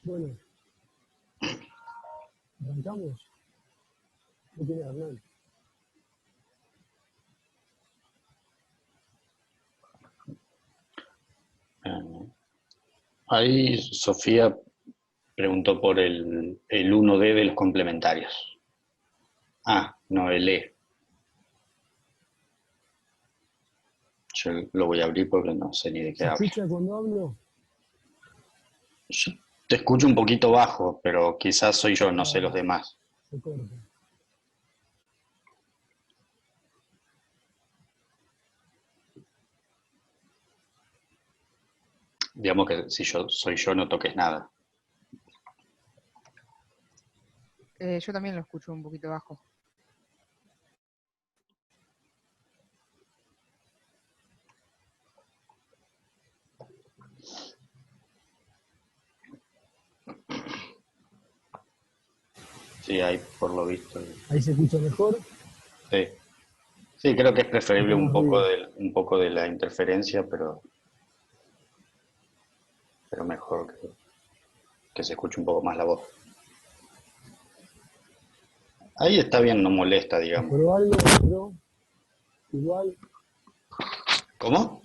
Bueno, arrancamos. ¿Qué tiene Hernán? Ahí Sofía preguntó por el 1D de los complementarios. Ah, no, el E. Yo lo voy a abrir porque no sé ni de qué ¿Se habla. escucha cuando hablo? Yo te escucho un poquito bajo, pero quizás soy yo, no sé los Ah, demás. se corta. Digamos que si yo soy yo, no toques nada. Yo también lo escucho un poquito bajo. Sí, ahí por lo visto. Ahí se escucha mejor. Sí, sí, creo que es Está preferible más ruido. un poco de la interferencia, pero mejor que se escuche un poco más la voz. Ahí está bien, no molesta, digamos. Mejoró algo, mejoró. Igual. ¿Cómo?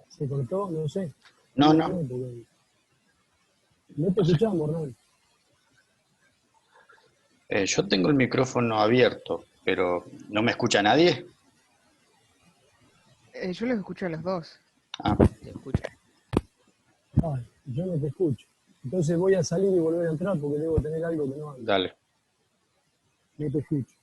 ¿Se cortó? No sé. No, Dígame, no. porque no te No sé. escuchamos, Hernán. Yo tengo el micrófono abierto, pero ¿no me escucha nadie? Yo los escucho a los dos. Ah, ¿Se escucha? Ay, yo no te escucho. Entonces voy a salir y volver a entrar porque debo tener algo que no anda. dale. No te escucho.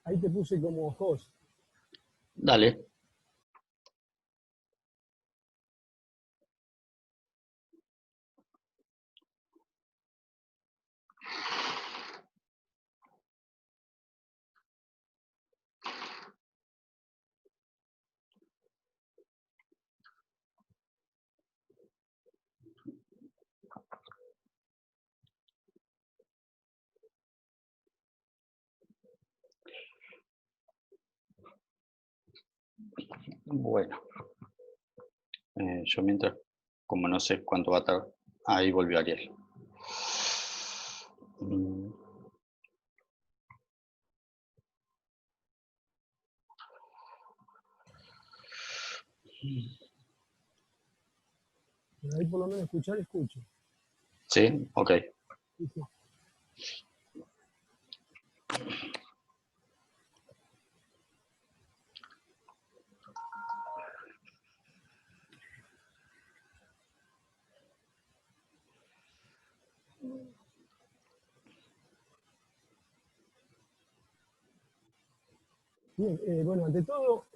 Ahí te puse como host. Dale. Bueno, yo mientras, como no sé cuánto va a tardar, ahí volvió Ariel. Mm, Pero ahí por lo menos escuchar, escucho. ¿Sí? Ok. ¿Viste? Bien, bueno, ante todo,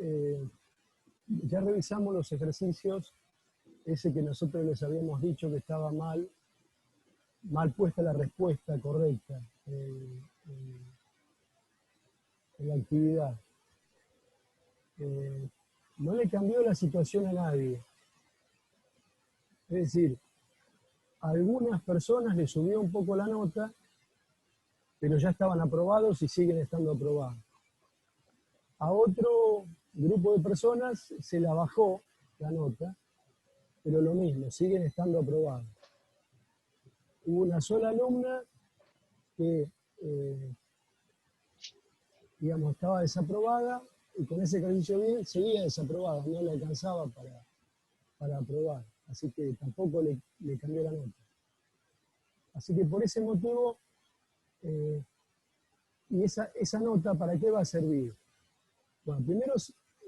ya revisamos los ejercicios, ese que nosotros les habíamos dicho que estaba mal puesta la respuesta correcta en la actividad. Eh, no le cambió la situación a nadie. Es decir, a algunas personas le subió un poco la nota, pero ya estaban aprobados y siguen estando aprobados. A otro grupo de personas se la bajó la nota, pero lo mismo, siguen estando aprobados. Hubo una sola alumna que, digamos, estaba desaprobada y con ese ejercicio bien seguía desaprobada, no le alcanzaba para aprobar, así que tampoco le cambió la nota. Así que por ese motivo, eh, y esa nota, ¿para qué va a servir? Bueno, primero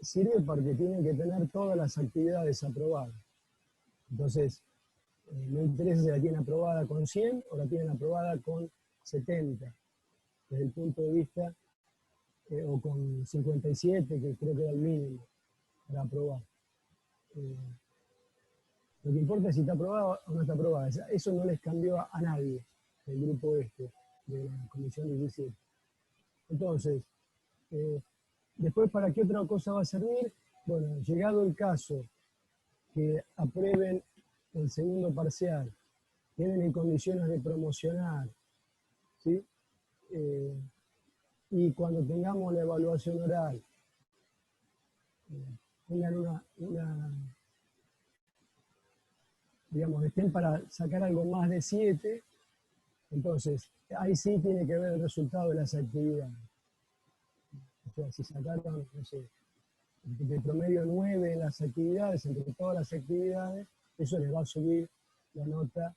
sirve porque tienen que tener todas las actividades aprobadas. Entonces, no interesa si la tienen aprobada con 100 o la tienen aprobada con 70, desde el punto de vista, o con 57, que creo que era el mínimo para aprobar. Lo que importa es si está aprobada o no está aprobada. Eso no les cambió a nadie del grupo este, de la Comisión 17. Entonces, después, ¿para qué otra cosa va a servir? Bueno, llegado el caso que aprueben el segundo parcial, queden en condiciones de promocionar, ¿sí? Y cuando tengamos la evaluación oral, tengan digamos, estén para sacar algo más de 7, entonces ahí sí tiene que ver el resultado de las actividades. O sea, si sacaron, no sé, de promedio 9 en las actividades, entre todas las actividades, eso les va a subir la nota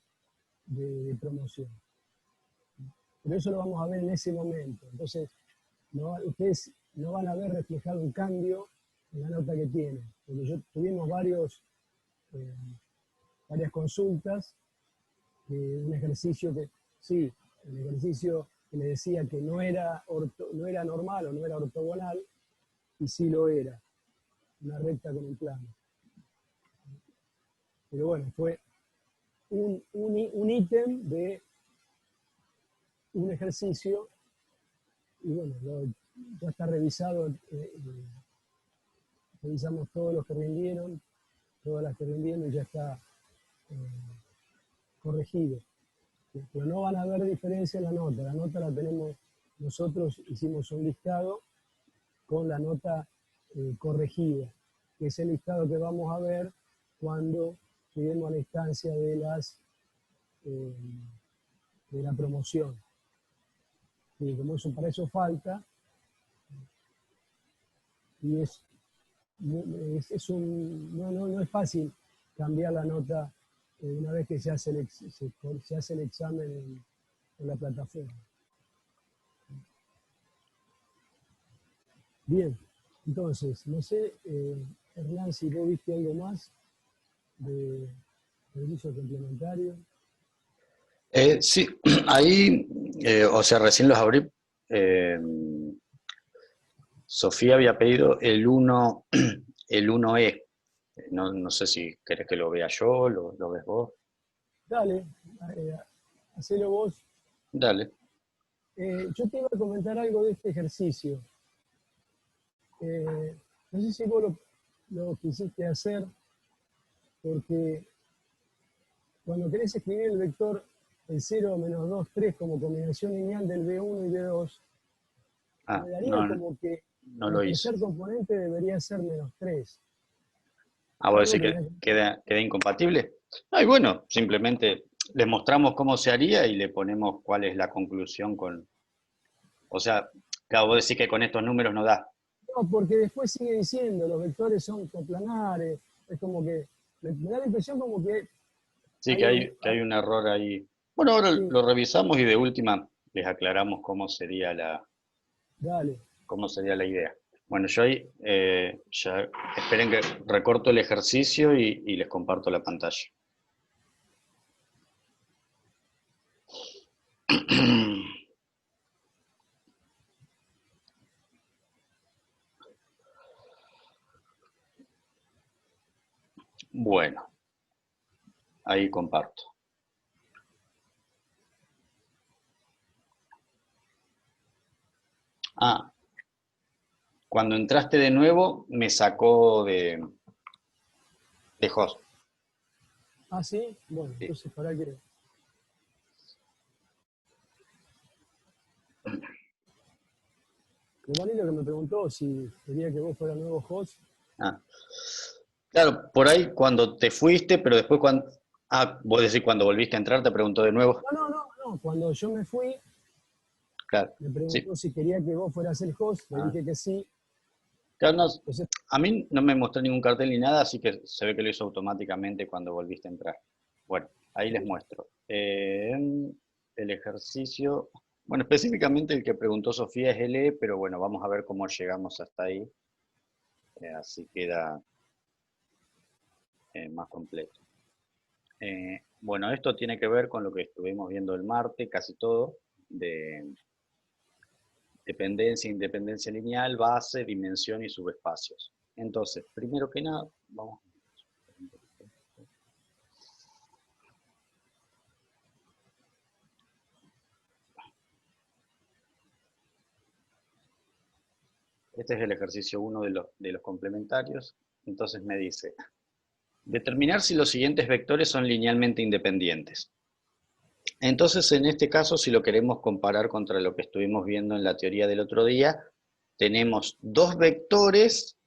de promoción. Pero eso lo vamos a ver en ese momento. Entonces, ustedes no van a ver reflejado un cambio en la nota que tienen. Porque tuvimos varias consultas, un ejercicio que, sí, el ejercicio que le decía que no era normal o no era ortogonal, y sí lo era, una recta con un plano. Pero bueno, fue un ítem de un ejercicio, y bueno, ya está revisado, revisamos todos los que rindieron, todas las que rindieron, y ya está corregido. Pero no van a haber diferencia en la nota la tenemos, nosotros hicimos un listado con la nota corregida, que es el listado que vamos a ver cuando lleguemos a la instancia de la promoción. Y como para eso falta, y no es fácil cambiar la nota una vez que se hace el examen en la plataforma. Bien, entonces, no sé, Hernán, si vos viste algo más de servicio complementario. Sí, ahí, o sea, recién los abrí. Sofía había pedido el 1, el 1E. No sé si querés que lo vea yo, lo ves vos. Dale, hacelo vos. Dale. Yo te iba a comentar algo de este ejercicio. No sé si vos lo quisiste hacer, porque cuando querés escribir el vector el 0, menos 2, 3 como combinación lineal del B1 y B2, me daría como que no el lo hice. tercer componente debería ser menos 3. ¿Vos decís que queda incompatible? Ay, bueno, simplemente les mostramos cómo se haría y le ponemos cuál es la conclusión con... O sea, claro, vos decís que con estos números no da. No, porque después sigue diciendo, los vectores son coplanares, es como que, me da la impresión como que Sí, que hay un error ahí. Bueno, ahora sí, lo revisamos y de última les aclaramos cómo sería dale. la idea. Bueno, yo ahí, ya, esperen que recorto el ejercicio y les comparto la pantalla. Bueno, ahí comparto. Ah, cuando entraste de nuevo me sacó de host. Ah, sí, bueno, Sí. entonces para que... Lo Manilo que me preguntó si quería que vos fueras nuevo host. Ah. Claro, por ahí cuando te fuiste, pero después cuando... Ah, vos decís cuando volviste a entrar, te preguntó de nuevo. No, cuando yo me fui, Claro, me sí. preguntó si quería que vos fueras el host, le Ah. dije que sí. Claro, no, Entonces, a mí no me mostró ningún cartel ni nada, así que se ve que lo hizo automáticamente cuando volviste a entrar. Bueno, ahí les muestro. El ejercicio, bueno, específicamente el que preguntó Sofía es el E, pero bueno, vamos a ver cómo llegamos hasta ahí. Así queda más completo. Bueno, esto tiene que ver con lo que estuvimos viendo el martes, casi todo, de dependencia, independencia lineal, base, dimensión y subespacios. Entonces, primero que nada, vamos. Este es el ejercicio 1 de los complementarios. Entonces me dice, determinar si los siguientes vectores son linealmente independientes. Entonces, en este caso, si lo queremos comparar contra lo que estuvimos viendo en la teoría del otro día, tenemos dos vectores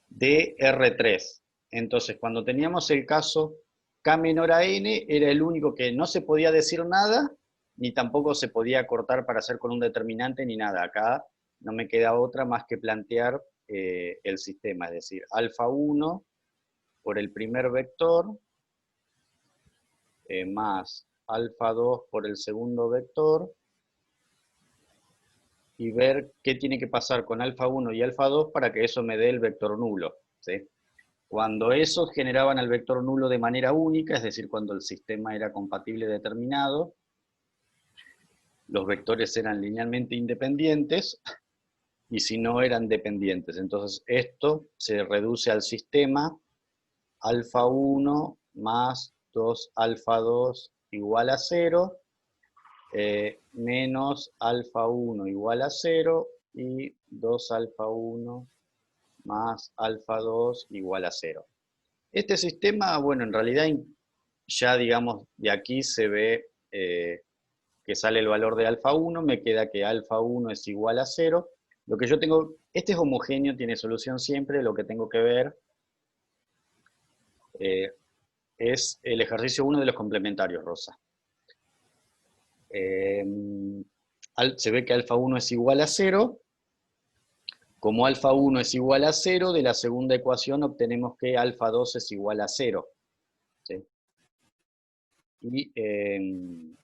de R3. Entonces, cuando teníamos el caso K menor a N, era el único que no se podía decir nada, ni tampoco se podía cortar para hacer con un determinante, ni nada. Acá no me queda otra más que plantear el sistema, es decir, alfa 1 por el primer vector, más alfa 2 por el segundo vector, y ver qué tiene que pasar con alfa 1 y alfa 2 para que eso me dé el vector nulo, ¿sí? Cuando esos generaban el vector nulo de manera única, es decir, cuando el sistema era compatible determinado, los vectores eran linealmente independientes, y si no eran dependientes. Entonces esto se reduce al sistema alfa 1 más 2 alfa 2 igual a 0, menos alfa 1 igual a 0, y 2 alfa 1 más alfa 2 igual a 0. Este sistema, bueno, en realidad ya digamos de aquí se ve que sale el valor de alfa 1, me queda que alfa 1 es igual a 0. Lo que yo tengo, este es homogéneo, tiene solución siempre, lo que tengo que ver es el ejercicio 1 de los complementarios, Rosa. Se ve que alfa 1 es igual a 0. Como alfa 1 es igual a 0, de la segunda ecuación obtenemos que alfa 2 es igual a 0. ¿Sí? Y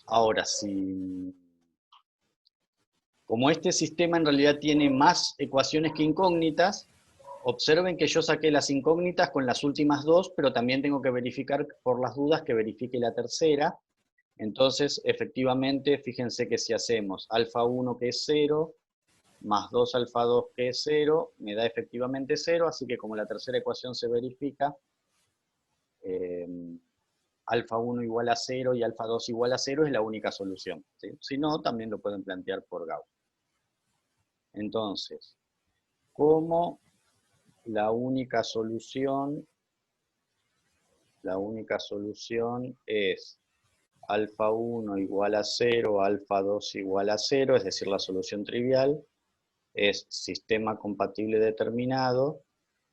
ahora, como este sistema en realidad tiene más ecuaciones que incógnitas, observen que yo saqué las incógnitas con las últimas dos, pero también tengo que verificar por las dudas que verifique la tercera. Entonces, efectivamente, fíjense que si hacemos alfa 1 que es 0, más 2 alfa 2 que es 0, me da efectivamente 0, así que como la tercera ecuación se verifica, alfa 1 igual a 0 y alfa 2 igual a 0 es la única solución, ¿sí? Si no, también lo pueden plantear por Gauss. Entonces, como la única solución es alfa 1 igual a 0, alfa 2 igual a 0, es decir, la solución trivial, es sistema compatible determinado,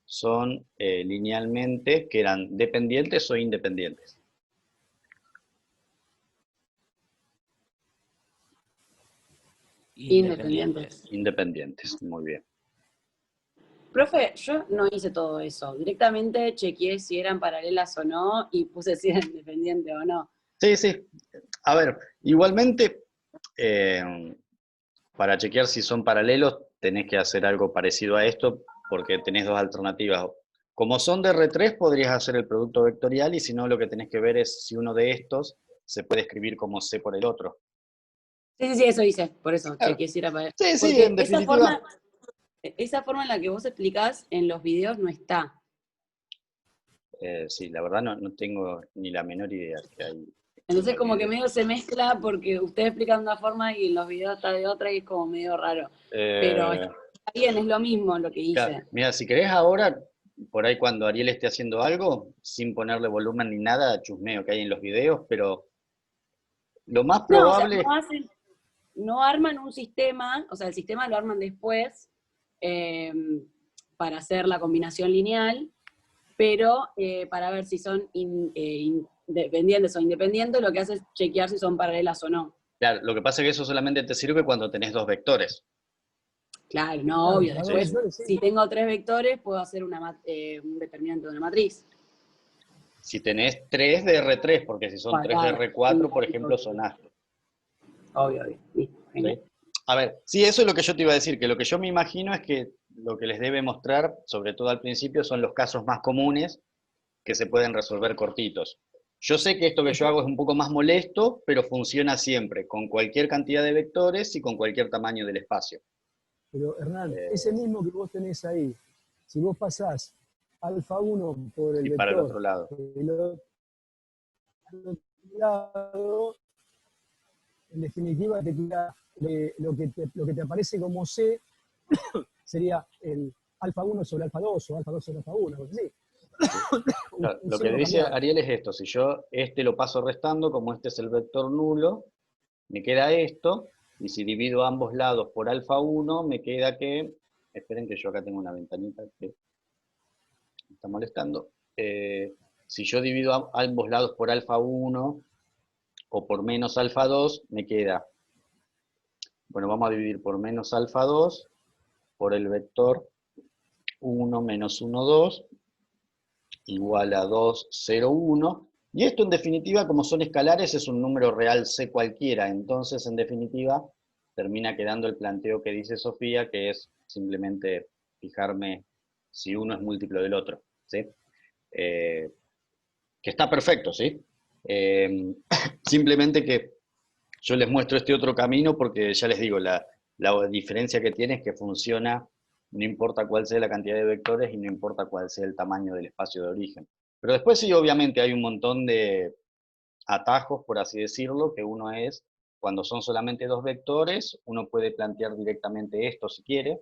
son linealmente, que eran dependientes o independientes. Independientes. Independientes, muy bien. Profe, yo no hice todo eso. Directamente chequeé si eran paralelas o no y puse si eran independientes o no. Sí, sí. A ver, igualmente, para chequear si son paralelos, tenés que hacer algo parecido a esto, porque tenés dos alternativas. Como son de R3, podrías hacer el producto vectorial, y si no, lo que tenés que ver es si uno de estos se puede escribir como C por el otro. Sí, eso hice. Por eso Claro. chequeé si era paralelo. Sí, sí, Porque en definitiva. esa forma en la que vos explicás en los videos no está. Sí, la verdad no tengo ni la menor idea que hay. Entonces como que medio se mezcla porque ustedes explican de una forma y en los videos está de otra y es como medio raro. Pero está bien, es lo mismo lo que hice. Claro. Mira, si querés ahora, por ahí cuando Ariel esté haciendo algo, sin ponerle volumen ni nada, chusmeo que hay en los videos, pero lo más probable... No, o sea, no arman un sistema, o sea, el sistema lo arman después para hacer la combinación lineal, pero para ver si son dependientes o independientes, lo que hace es chequear si son paralelas o no. Claro, lo que pasa es que eso solamente te sirve cuando tenés dos vectores. Claro, no, obvio. Después, si tengo tres vectores, puedo hacer un determinante de una matriz. Si tenés 3 de R3, porque si son 3 de R4, por ejemplo, son astros. Obvio. ¿Sí? A ver, sí, eso es lo que yo te iba a decir, que lo que yo me imagino es que lo que les debe mostrar, sobre todo al principio, son los casos más comunes que se pueden resolver cortitos. Yo sé que esto que yo hago es un poco más molesto, pero funciona siempre, con cualquier cantidad de vectores y con cualquier tamaño del espacio. Pero Hernán, ese mismo que vos tenés ahí, si vos pasás alfa 1 por el vector, para el otro lado. El otro lado, en definitiva te queda lo que te aparece como C sería el alfa 1 sobre alfa 2 o alfa 2 sobre alfa 1, algo así. Claro, Un lo que signo dice cambiado. Ariel es esto, si yo este lo paso restando, como este es el vector nulo, me queda esto, y si divido ambos lados por alfa 1, me queda que, esperen que yo acá tengo una ventanita que me está molestando, si yo divido ambos lados por alfa 1 o por menos alfa 2, me queda, bueno, vamos a dividir por menos alfa 2 por el vector 1 menos 1, 2, igual a 2, 0, 1. Y esto en definitiva, como son escalares, es un número real C cualquiera. Entonces, en definitiva, termina quedando el planteo que dice Sofía, que es simplemente fijarme si uno es múltiplo del otro, ¿sí? Que está perfecto, ¿sí? Simplemente que yo les muestro este otro camino porque ya les digo, la diferencia que tiene es que funciona, no importa cuál sea la cantidad de vectores y no importa cuál sea el tamaño del espacio de origen. Pero después sí, obviamente hay un montón de atajos, por así decirlo, que uno es, cuando son solamente dos vectores, uno puede plantear directamente esto si quiere.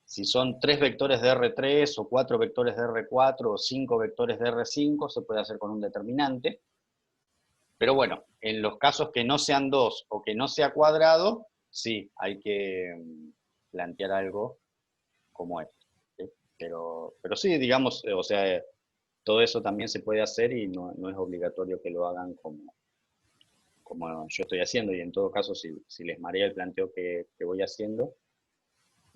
Si son 3 vectores de R3 o 4 vectores de R4 o 5 vectores de R5, se puede hacer con un determinante. Pero bueno, en los casos que no sean 2 o que no sea cuadrado, sí, hay que plantear algo como esto, ¿sí? Pero sí, digamos, o sea, todo eso también se puede hacer y no es obligatorio que lo hagan como yo estoy haciendo. Y en todo caso, si les marea el planteo que voy haciendo,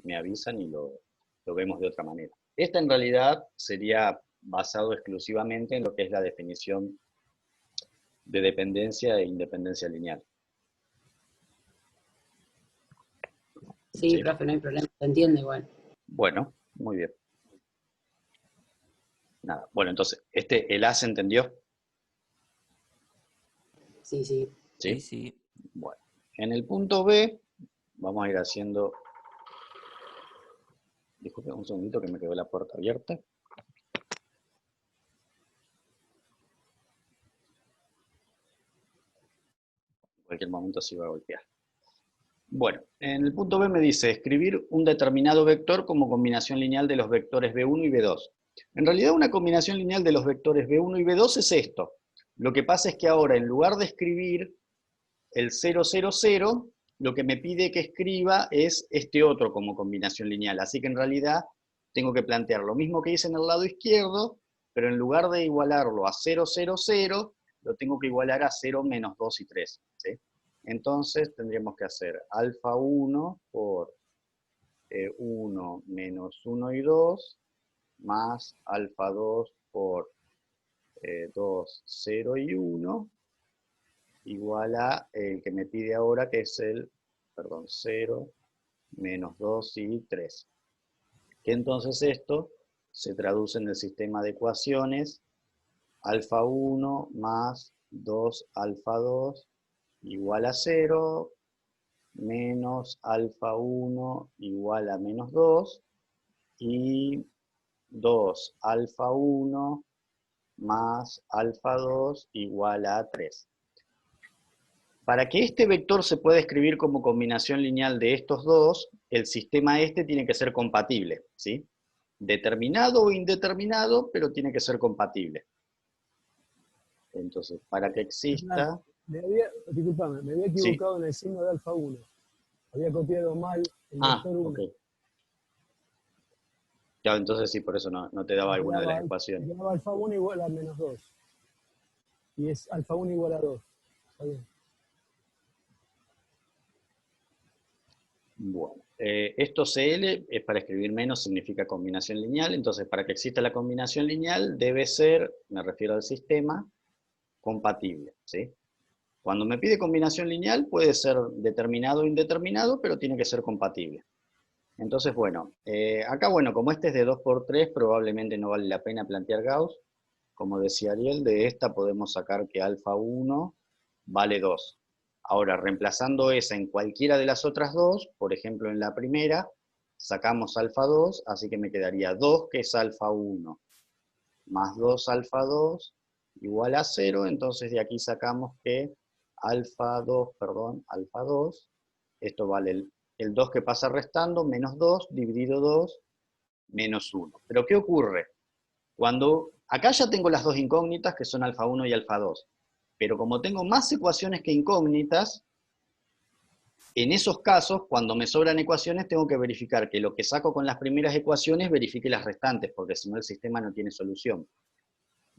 me avisan y lo vemos de otra manera. Esta en realidad sería basado exclusivamente en lo que es la definición de dependencia e independencia lineal. Sí, ¿Sí? profe, no hay problema, se entiende igual. Bueno, muy bien. Nada. Bueno, entonces, el A se entendió, Sí, sí. ¿sí? Sí, sí. Bueno, en el punto B, vamos a ir haciendo... Disculpen un segundito que me quedó la puerta abierta. En cualquier momento se va a golpear. Bueno, en el punto B me dice escribir un determinado vector como combinación lineal de los vectores B1 y B2. En realidad una combinación lineal de los vectores B1 y B2 es esto. Lo que pasa es que ahora en lugar de escribir el 0, 0, 0, lo que me pide que escriba es este otro como combinación lineal. Así que en realidad tengo que plantear lo mismo que hice en el lado izquierdo, pero en lugar de igualarlo a 0, 0, 0, lo tengo que igualar a 0, menos 2 y 3. ¿Sí? Entonces tendríamos que hacer alfa 1 por 1 menos 1 y 2, más alfa 2 por 2, 0 y 1, igual a el que me pide ahora, que es el, 0, menos 2 y 3. Que entonces esto se traduce en el sistema de ecuaciones alfa 1 más 2 alfa 2 igual a 0, menos alfa 1 igual a menos 2, y 2 alfa 1 más alfa 2 igual a 3. Para que este vector se pueda escribir como combinación lineal de estos dos, el sistema este tiene que ser compatible, ¿sí? Determinado o indeterminado, pero tiene que ser compatible. Entonces, para que exista... Disculpame, me había Sí. equivocado en el signo de alfa 1. Había copiado mal el vector 1. Ok. Ya, entonces sí, por eso no te daba alguna de las ecuaciones. Quedaba alfa 1 igual a menos 2. Y es alfa 1 igual a 2. Está bien. Bueno, esto CL es para escribir menos, significa combinación lineal. Entonces, para que exista la combinación lineal, debe ser, me refiero al sistema, compatible, ¿sí? Cuando me pide combinación lineal, puede ser determinado o indeterminado, pero tiene que ser compatible. Entonces, bueno, acá, bueno, como este es de 2 por 3, probablemente no vale la pena plantear Gauss. Como decía Ariel, de esta podemos sacar que alfa 1 vale 2. Ahora, reemplazando esa en cualquiera de las otras dos, por ejemplo en la primera, sacamos alfa 2, así que me quedaría 2, que es alfa 1, más 2 alfa 2, igual a 0, entonces de aquí sacamos que alfa 2 Esto vale el 2 que pasa restando, menos 2, dividido 2, menos 1. Pero ¿qué ocurre? Cuando acá ya tengo las dos incógnitas, que son alfa 1 y alfa 2. Pero como tengo más ecuaciones que incógnitas, en esos casos, cuando me sobran ecuaciones, tengo que verificar que lo que saco con las primeras ecuaciones verifique las restantes, porque si no el sistema no tiene solución.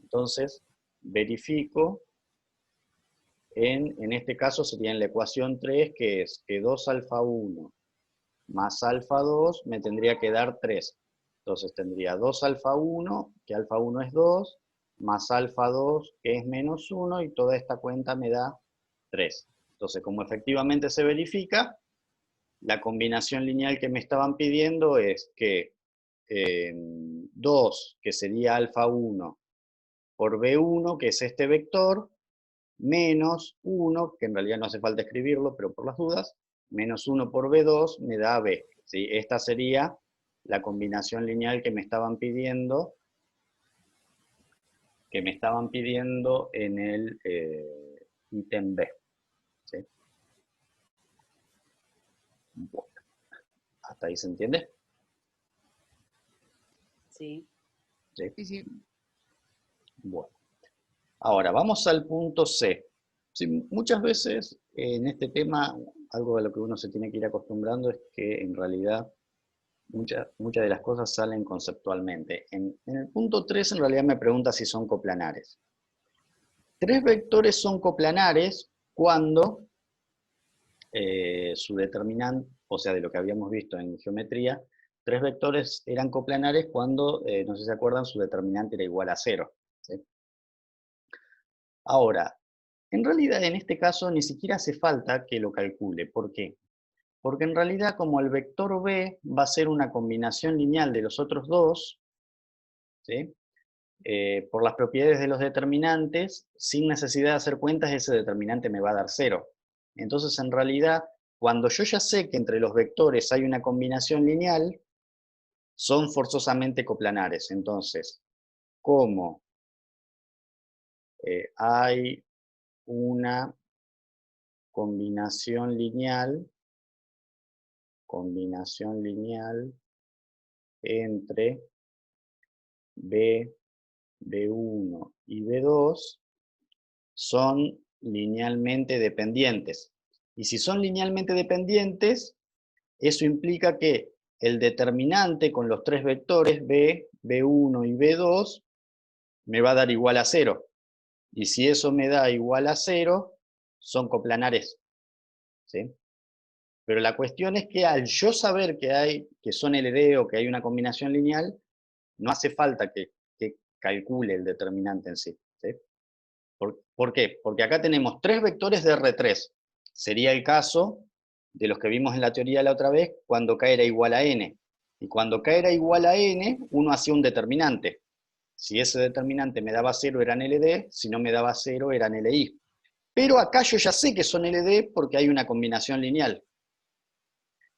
Entonces, verifico, en este caso sería en la ecuación 3, que es que 2 alfa 1 más alfa 2 me tendría que dar 3. Entonces tendría 2 alfa 1, que alfa 1 es 2, más alfa 2, que es menos 1, y toda esta cuenta me da 3. Entonces, como efectivamente se verifica, la combinación lineal que me estaban pidiendo es que 2, que sería alfa 1, por B1, que es este vector, menos 1, que en realidad no hace falta escribirlo, pero por las dudas, menos 1 por B2 me da B. ¿Sí? Esta sería la combinación lineal que me estaban pidiendo en el ítem B. ¿Sí? Bueno, ¿hasta ahí se entiende? Sí. ¿Sí? Sí, sí. Bueno. Ahora, vamos al punto C. Sí, muchas veces en este tema, algo de lo que uno se tiene que ir acostumbrando es que en realidad muchas de las cosas salen conceptualmente. En el punto 3 en realidad me pregunta si son coplanares. Tres vectores son coplanares cuando su determinante, o sea, de lo que habíamos visto en geometría, tres vectores eran coplanares cuando, no sé si se acuerdan, su determinante era igual a 0. ¿Sí? Ahora, en realidad en este caso ni siquiera hace falta que lo calcule. ¿Por qué? Porque en realidad como el vector B va a ser una combinación lineal de los otros dos, ¿sí? Por las propiedades de los determinantes, sin necesidad de hacer cuentas, ese determinante me va a dar 0. Entonces, en realidad, cuando yo ya sé que entre los vectores hay una combinación lineal, son forzosamente coplanares. Entonces, como hay una combinación lineal entre B, B1 y B2, son linealmente dependientes. Y si son linealmente dependientes, eso implica que el determinante con los tres vectores B, B1 y B2 me va a dar igual a 0. Y si eso me da igual a 0, son coplanares. ¿Sí? Pero la cuestión es que al yo saber que son LD o que hay una combinación lineal, no hace falta que calcule el determinante en sí. ¿Sí? ¿Por qué? Porque acá tenemos tres vectores de R3. Sería el caso de los que vimos en la teoría la otra vez, cuando K era igual a N. Y cuando K era igual a N, uno hacía un determinante. Si ese determinante me daba 0 eran LD, si no me daba 0 eran LI. Pero acá yo ya sé que son LD porque hay una combinación lineal.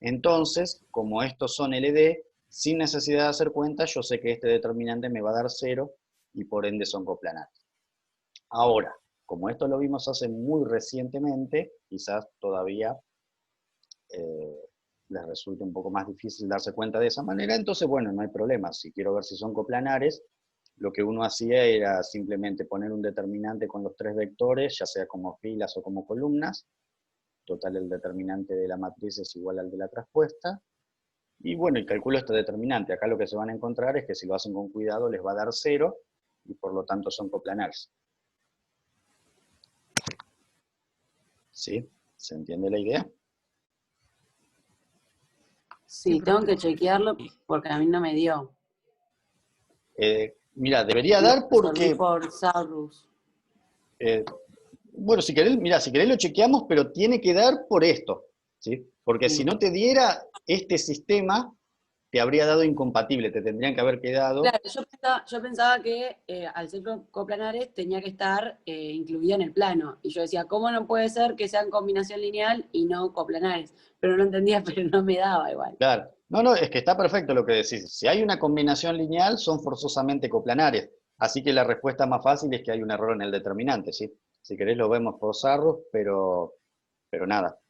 Entonces, como estos son LD, sin necesidad de hacer cuentas, yo sé que este determinante me va a dar 0 y por ende son coplanares. Ahora, como esto lo vimos hace muy recientemente, quizás todavía les resulte un poco más difícil darse cuenta de esa manera, entonces bueno, no hay problema. Si quiero ver si son coplanares, lo que uno hacía era simplemente poner un determinante con los tres vectores, ya sea como filas o como columnas. Total, el determinante de la matriz es igual al de la traspuesta. Y bueno, y calculo este determinante. Acá lo que se van a encontrar es que si lo hacen con cuidado les va a dar 0, y por lo tanto son coplanares. ¿Sí? ¿Se entiende la idea? Sí, tengo que chequearlo porque a mí no me dio. Mira, debería dar porque... Por Saurus. Bueno, si querés, mira, si querés lo chequeamos, pero tiene que dar por esto, ¿sí? Porque si no te diera este sistema, te habría dado incompatible, te tendrían que haber quedado... Claro, yo pensaba que al ser coplanares tenía que estar incluida en el plano. Y yo decía, ¿cómo no puede ser que sean combinación lineal y no coplanares? Pero no entendía, pero no me daba igual. Claro. No, es que está perfecto lo que decís. Si hay una combinación lineal, son forzosamente coplanares. Así que la respuesta más fácil es que hay un error en el determinante, ¿sí? Si querés lo vemos por Sarrus, pero nada.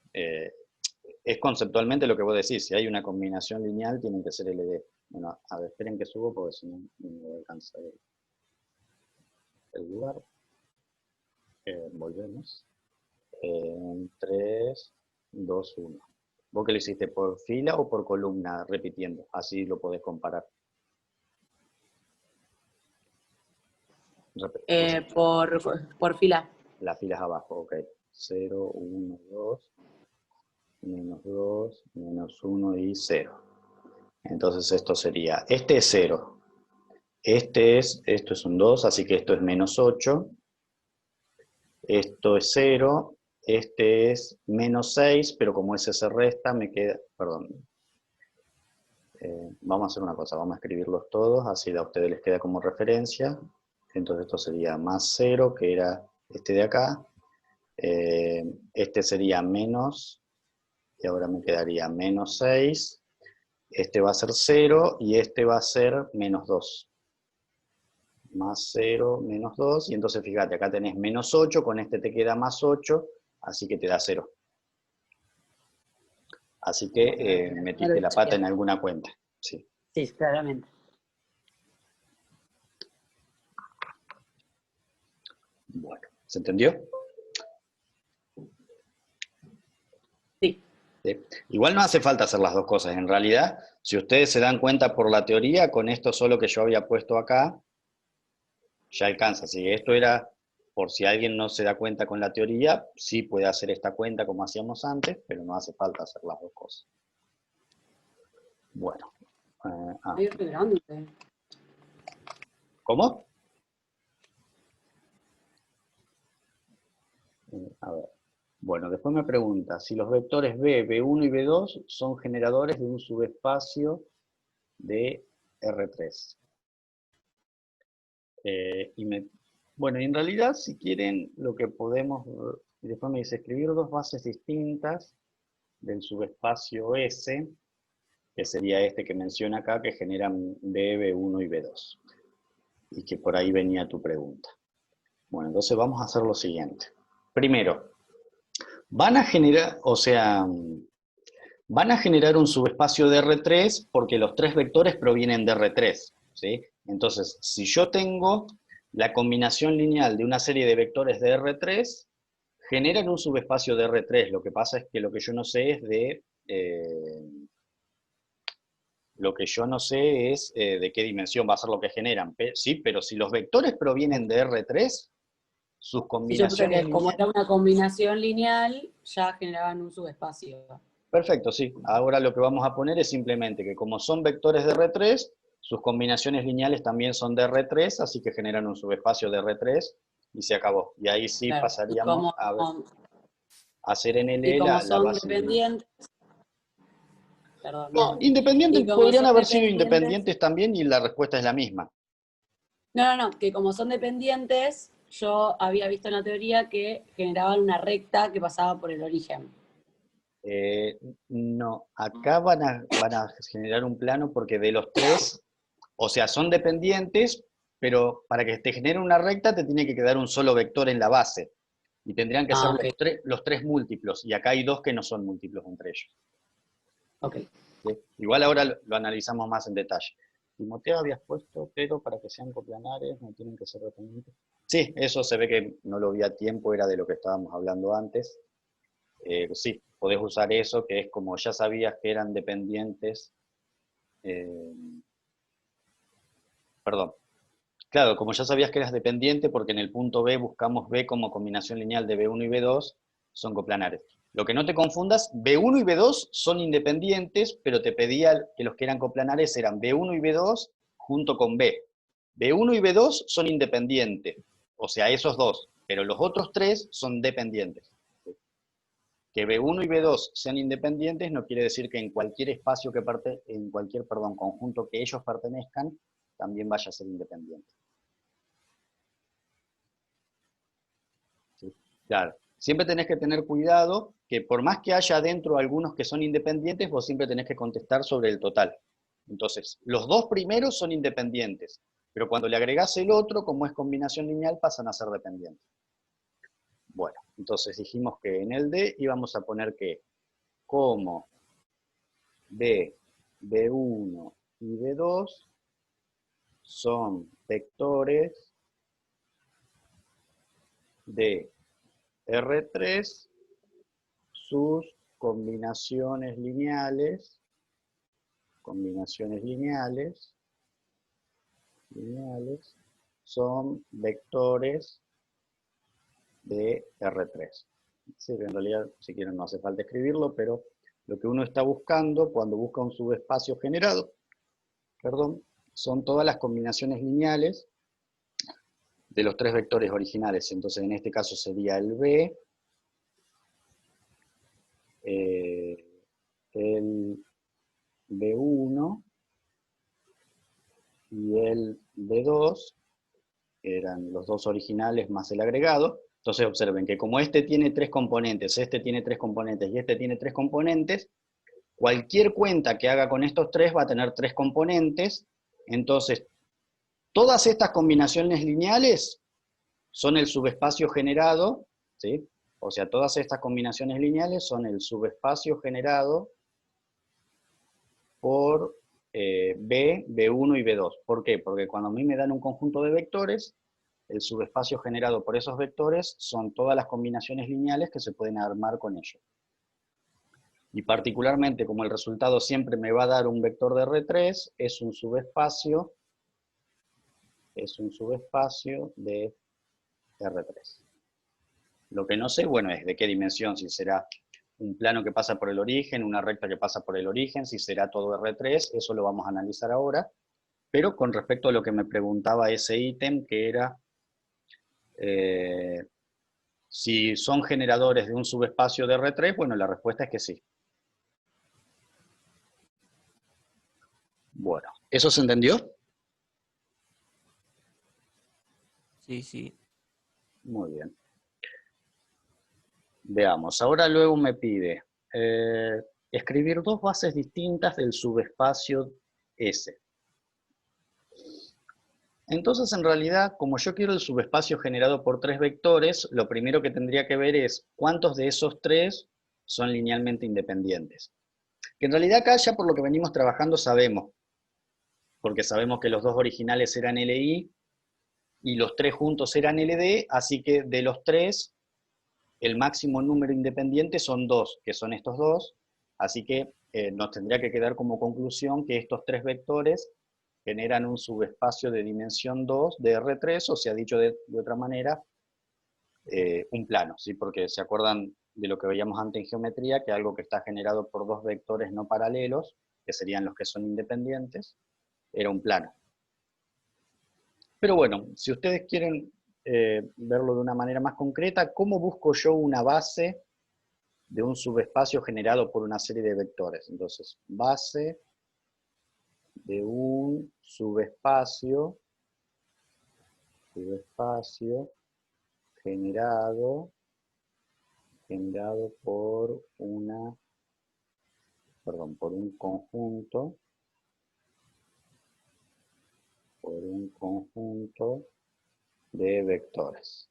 es conceptualmente lo que vos decís, si hay una combinación lineal tiene que ser LD. Bueno, a ver, esperen que subo porque si no, no me voy a alcanzar el lugar. Volvemos. 3, 2, 1. ¿Vos qué lo hiciste por fila o por columna repitiendo? Así lo podés comparar. Por fila. Las filas abajo, ok. 0, 1, 2, menos 2, menos 1 y 0. Entonces esto sería, este es 0. Esto es un 2, así que esto es menos 8. Esto es 0. Este es menos 6, pero como ese se resta, me queda, perdón. Vamos a hacer una cosa, vamos a escribirlos todos, así a ustedes les queda como referencia. Entonces esto sería más 0, que era este de acá. Este sería menos, y ahora me quedaría menos 6. Este va a ser 0, y este va a ser menos 2. Más 0, menos 2, y entonces fíjate, acá tenés menos 8, con este te queda más 8, así que te da 0. Así que metiste la pata en alguna cuenta. Sí. Sí, claramente. Bueno, ¿se entendió? Sí. Sí. Igual no hace falta hacer las dos cosas. En realidad, si ustedes se dan cuenta por la teoría, con esto solo que yo había puesto acá, ya alcanza. Si esto era, por si alguien no se da cuenta con la teoría, sí puede hacer esta cuenta como hacíamos antes, pero no hace falta hacer las dos cosas. Bueno. Ahí estoy grabando. ¿Cómo? A ver. Bueno, después me pregunta si los vectores B, B1 y B2 son generadores de un subespacio de R3. Bueno, en realidad, si quieren, lo que podemos, y después me dice escribir dos bases distintas del subespacio S, que sería este que menciona acá, que generan B, B1 y B2. Y que por ahí venía tu pregunta. Bueno, entonces vamos a hacer lo siguiente. Primero, van a generar un subespacio de R3 porque los tres vectores provienen de R3, ¿sí? Entonces, si yo tengo la combinación lineal de una serie de vectores de R3, generan un subespacio de R3. Lo que pasa es que lo que yo no sé es de de qué dimensión va a ser lo que generan. Sí, pero si los vectores provienen de R3, sus Sí, yo puse combinaciones que como lineales... era una combinación lineal, ya generaban un subespacio. Perfecto, sí. Ahora lo que vamos a poner es simplemente que como son vectores de R3, sus combinaciones lineales también son de R3, así que generan un subespacio de R3 y se acabó. Y ahí sí Claro. pasaríamos a hacer en Y LE como la son base lineal. dependientes, perdón. No, Y independientes, como podrían son haber sido dependientes, independientes también y la respuesta es la misma. no, que como son dependientes, yo había visto en la teoría que generaban una recta que pasaba por el origen. No, acá van a generar un plano porque de los tres, o sea, son dependientes, pero para que te genere una recta te tiene que quedar un solo vector en la base. Y tendrían que ser Ok. los tres múltiplos, y acá hay dos que no son múltiplos entre ellos. Ok. ¿Sí? Igual ahora lo analizamos más en detalle. Timoteo habías puesto, pero para que sean coplanares no tienen que ser dependientes. Sí, eso se ve que no lo vi a tiempo, era de lo que estábamos hablando antes. Sí, podés usar eso, que es como ya sabías que eran dependientes. Perdón. Claro, como ya sabías que eras dependiente, porque en el punto B buscamos B como combinación lineal de B1 y B2, son coplanares. Lo que no te confundas, B1 y B2 son independientes, pero te pedía que los que eran coplanares eran B1 y B2 junto con B. B1 y B2 son independientes, o sea, esos dos, pero los otros tres son dependientes. Que B1 y B2 sean independientes no quiere decir que en cualquier espacio conjunto que ellos pertenezcan, también vaya a ser independiente. ¿Sí? Claro, siempre tenés que tener cuidado que por más que haya adentro algunos que son independientes, vos siempre tenés que contestar sobre el total. Entonces, los dos primeros son independientes, pero cuando le agregás el otro, como es combinación lineal, pasan a ser dependientes. Bueno, entonces dijimos que en el D íbamos a poner que como B, B1 y B2 son vectores de R3, sus combinaciones lineales son vectores de R3. Sí, en realidad, si quieren, no hace falta escribirlo, pero lo que uno está buscando cuando busca un subespacio generado, son todas las combinaciones lineales de los tres vectores originales. Entonces, en este caso sería el B, el B1 y el B2, que eran los dos originales más el agregado. Entonces observen que como este tiene tres componentes, este tiene tres componentes y este tiene tres componentes, cualquier cuenta que haga con estos tres va a tener tres componentes. Entonces, todas estas combinaciones lineales son el subespacio generado, ¿sí? O sea, todas estas combinaciones lineales son el subespacio generado por B, B1 y B2. ¿Por qué? Porque cuando a mí me dan un conjunto de vectores, el subespacio generado por esos vectores son todas las combinaciones lineales que se pueden armar con ellos. Y particularmente, como el resultado siempre me va a dar un vector de R3, es un subespacio de R3. Lo que no sé, bueno, es de qué dimensión, si será un plano que pasa por el origen, una recta que pasa por el origen, si será todo R3, eso lo vamos a analizar ahora. Pero con respecto a lo que me preguntaba ese ítem, que era si son generadores de un subespacio de R3, bueno, la respuesta es que sí. Bueno, ¿eso se entendió? Sí, sí. Muy bien. Veamos, ahora luego me pide escribir dos bases distintas del subespacio S. Entonces, en realidad, como yo quiero el subespacio generado por tres vectores, lo primero que tendría que ver es cuántos de esos tres son linealmente independientes. Que en realidad acá ya por lo que venimos trabajando sabemos, porque sabemos que los dos originales eran LI y los tres juntos eran LD, así que de los tres, el máximo número independiente son dos, que son estos dos, así que nos tendría que quedar como conclusión que estos tres vectores generan un subespacio de dimensión 2 de R3, o sea, dicho de otra manera, un plano, ¿sí? Porque se acuerdan de lo que veíamos antes en geometría, que algo que está generado por dos vectores no paralelos, que serían los que son independientes, era un plano. Pero bueno, si ustedes quieren verlo de una manera más concreta, ¿cómo busco yo una base de un subespacio generado por una serie de vectores? Entonces, base de un subespacio generado por por un conjunto de vectores.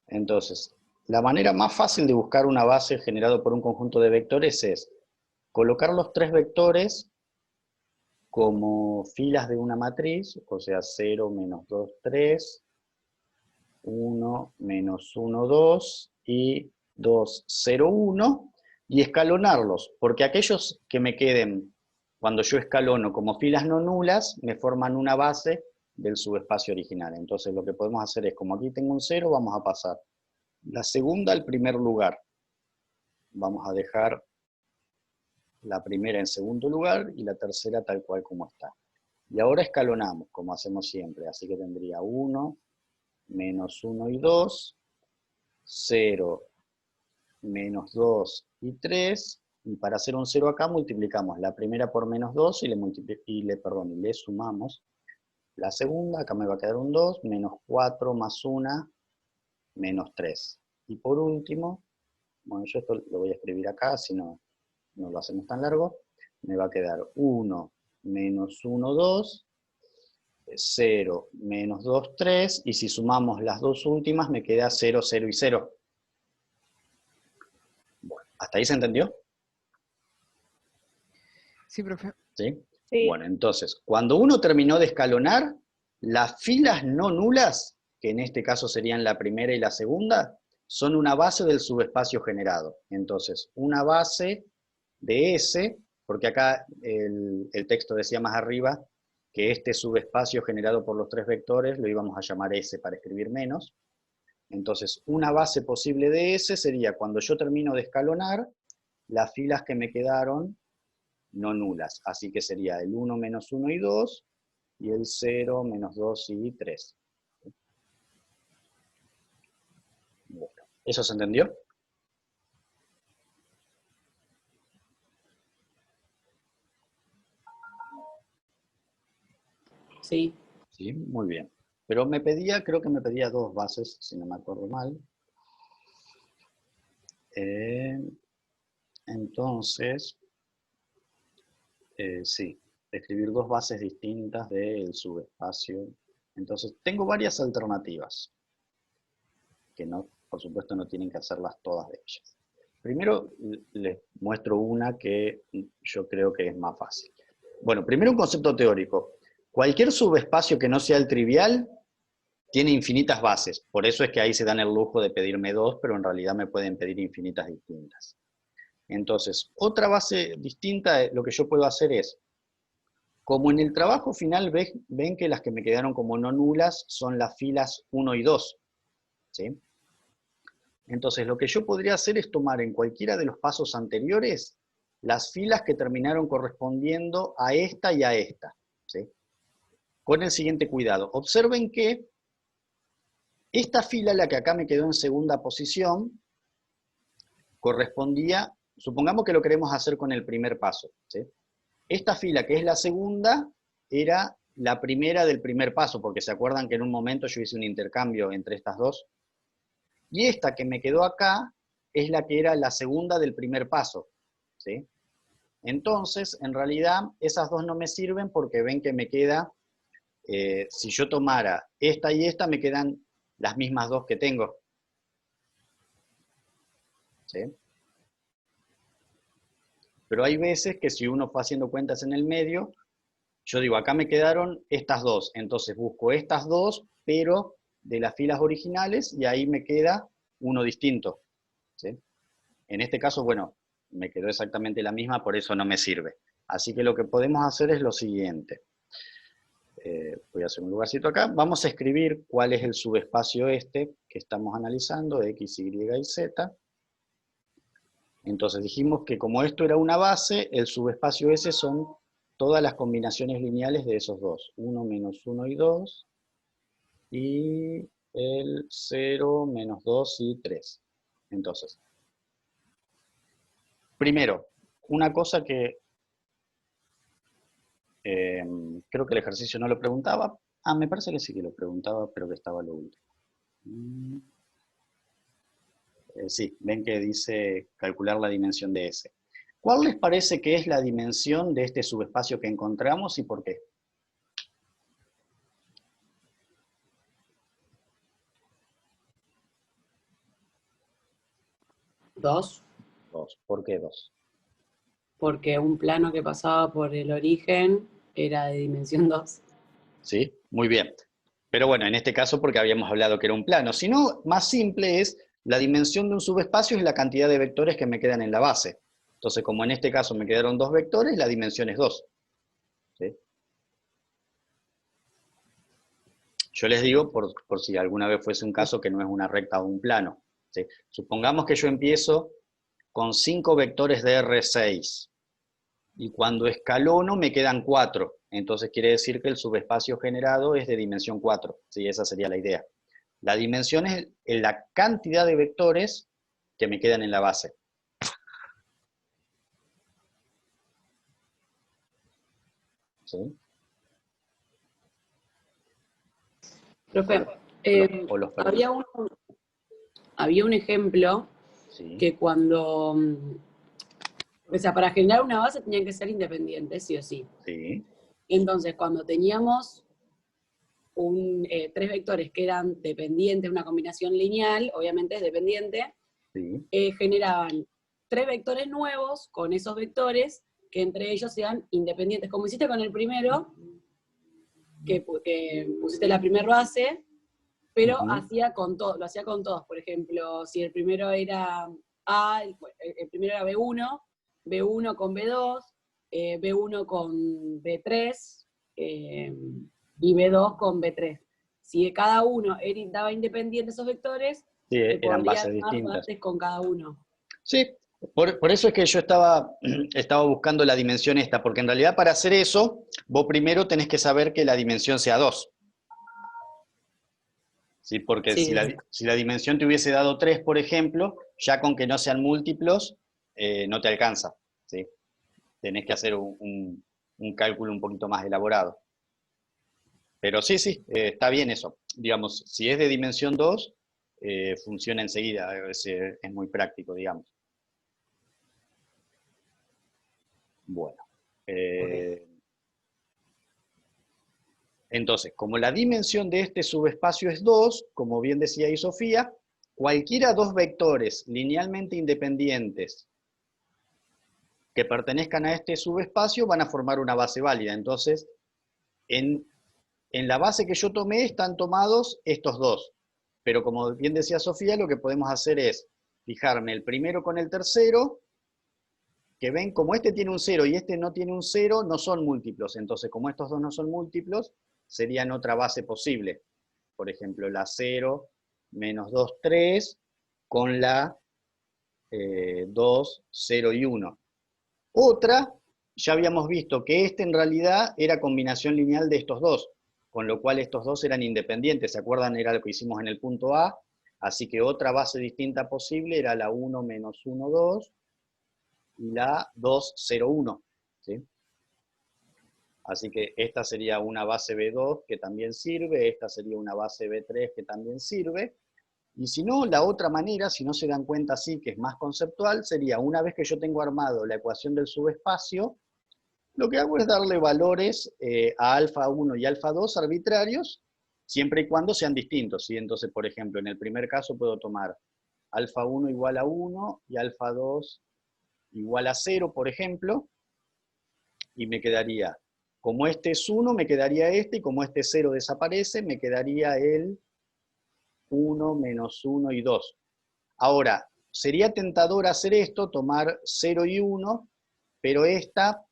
Entonces, la manera más fácil de buscar una base generada por un conjunto de vectores es colocar los tres vectores como filas de una matriz, o sea, 0, menos 2, 3, 1, menos 1, 2, y 2, 0, 1, y escalonarlos, porque aquellos que me queden, cuando yo escalono como filas no nulas, me forman una base del subespacio original. Entonces lo que podemos hacer es, como aquí tengo un 0, vamos a pasar la segunda al primer lugar. Vamos a dejar la primera en segundo lugar y la tercera tal cual como está. Y ahora escalonamos, como hacemos siempre. Así que tendría 1, menos 1 y 2, 0, menos 2 y 3, y para hacer un 0 acá multiplicamos la primera por menos 2 y le sumamos la segunda, acá me va a quedar un 2, menos 4 más 1, menos 3. Y por último, bueno, yo esto lo voy a escribir acá, si no lo hacemos tan largo, me va a quedar 1, menos 1, 2, 0, menos 2, 3, y si sumamos las dos últimas me queda 0, 0 y 0. Bueno, ¿hasta ahí se entendió? Sí, profe. ¿Sí? Sí. Bueno, entonces, cuando uno terminó de escalonar, las filas no nulas, que en este caso serían la primera y la segunda, son una base del subespacio generado. Entonces, una base de S, porque acá el texto decía más arriba que este subespacio generado por los tres vectores lo íbamos a llamar S para escribir menos. Entonces, una base posible de S sería cuando yo termino de escalonar, las filas que me quedaron no nulas. Así que sería el 1, menos 1 y 2, y el 0, menos 2 y 3. Bueno, ¿eso se entendió? Sí. Sí, muy bien. Pero me pedía, creo que me pedía dos bases, si no me acuerdo mal. Entonces, sí, escribir dos bases distintas del subespacio. Entonces, tengo varias alternativas, que no, por supuesto no tienen que hacerlas todas de ellas. Primero les muestro una que yo creo que es más fácil. Bueno, primero un concepto teórico. Cualquier subespacio que no sea el trivial tiene infinitas bases. Por eso es que ahí se dan el lujo de pedirme dos, pero en realidad me pueden pedir infinitas distintas. Entonces, otra base distinta, lo que yo puedo hacer es, como en el trabajo final ven que las que me quedaron como no nulas son las filas 1 y 2. ¿Sí? Entonces, lo que yo podría hacer es tomar en cualquiera de los pasos anteriores las filas que terminaron correspondiendo a esta y a esta. ¿Sí? Con el siguiente cuidado. Observen que esta fila, la que acá me quedó en segunda posición, correspondía, supongamos que lo queremos hacer con el primer paso. ¿Sí? Esta fila, que es la segunda, era la primera del primer paso, porque se acuerdan que en un momento yo hice un intercambio entre estas dos. Y esta que me quedó acá es la que era la segunda del primer paso. ¿Sí? Entonces, en realidad, esas dos no me sirven porque ven que me queda, si yo tomara esta y esta, me quedan las mismas dos que tengo. ¿Sí? Pero hay veces que si uno fue haciendo cuentas en el medio, yo digo, acá me quedaron estas dos, entonces busco estas dos, pero de las filas originales, y ahí me queda uno distinto. ¿Sí? En este caso, bueno, me quedó exactamente la misma, por eso no me sirve. Así que lo que podemos hacer es lo siguiente. Voy a hacer un lugarcito acá. Vamos a escribir cuál es el subespacio este que estamos analizando, X, Y y Z. Entonces dijimos que como esto era una base, el subespacio S son todas las combinaciones lineales de esos dos. 1, menos 1 y 2. Y el 0, menos 2 y 3. Entonces, primero, una cosa que creo que el ejercicio no lo preguntaba. Ah, me parece que sí que lo preguntaba, pero que estaba lo último. Sí, ven que dice calcular la dimensión de S. ¿Cuál les parece que es la dimensión de este subespacio que encontramos y por qué? Dos, 2. ¿Por qué 2? porque un plano que pasaba por el origen era de dimensión 2. ¿Sí? Muy bien. Pero bueno, en este caso porque habíamos hablado que era un plano. Si no, más simple es, la dimensión de un subespacio es la cantidad de vectores que me quedan en la base. Entonces, como en este caso me quedaron 2 vectores, la dimensión es 2. ¿Sí? Yo les digo, por si alguna vez fuese un caso que no es una recta o un plano. ¿Sí? Supongamos que yo empiezo con 5 vectores de R6, y cuando escalono me quedan 4. Entonces quiere decir que el subespacio generado es de dimensión 4. ¿Sí? Esa sería la idea. La dimensión es la cantidad de vectores que me quedan en la base. ¿Sí? Profe, O los había un ejemplo Sí. que cuando, o sea, para generar una base tenían que ser independientes, sí o sí. Sí. Entonces, cuando teníamos tres vectores que eran dependientes, una combinación lineal, obviamente es dependiente, Sí. generaban tres vectores nuevos con esos vectores que entre ellos sean independientes. Como hiciste con el primero, que pusiste la primera base, pero lo hacía con todos. Por ejemplo, si el primero era A, el primero era B1, B1 con B2, B1 con B3, y B2 con B3. Si cada uno daba independiente esos vectores, Sí, se eran podrían bases armar distintas. bases con cada uno. Sí, por eso es que yo estaba buscando la dimensión esta, porque en realidad para hacer eso, vos primero tenés que saber que la dimensión sea 2. ¿Sí? Porque Sí, si la dimensión te hubiese dado 3, por ejemplo, ya con que no sean múltiplos, no te alcanza. ¿Sí? Tenés que hacer un cálculo un poquito más elaborado. Pero sí, está bien eso. Digamos, si es de dimensión 2, funciona enseguida, es muy práctico, digamos. Bueno. Entonces, como la dimensión de este subespacio es 2, como bien decía ahí Sofía, cualquiera dos vectores linealmente independientes que pertenezcan a este subespacio van a formar una base válida. Entonces, en la base que yo tomé están tomados estos dos. Pero como bien decía Sofía, lo que podemos hacer es fijarme el primero con el tercero, que ven, como este tiene un 0 y este no tiene un 0, no son múltiplos. Entonces, como estos dos no son múltiplos, serían otra base posible. Por ejemplo, la 0, menos 2, 3, con la 2, 0 y 1. Otra, ya habíamos visto que este en realidad era combinación lineal de estos dos, con lo cual estos dos eran independientes. ¿Se acuerdan? Era lo que hicimos en el punto A. Así que otra base distinta posible era la 1, menos 1, 2, y la 2, 0, 1. ¿Sí? Así que esta sería una base B2 que también sirve, esta sería una base B3 que también sirve, y si no, la otra manera, si no se dan cuenta así, que es más conceptual, sería una vez que yo tengo armado la ecuación del subespacio, lo que hago es darle valores a alfa 1 y alfa 2 arbitrarios, siempre y cuando sean distintos, ¿sí? Entonces, por ejemplo, en el primer caso puedo tomar alfa 1 igual a 1 y alfa 2 igual a 0, por ejemplo, y me quedaría, como este es 1, me quedaría este, y como este 0 desaparece, me quedaría el 1, menos 1 y 2. Ahora, sería tentador hacer esto, tomar 0 y 1, pero esta,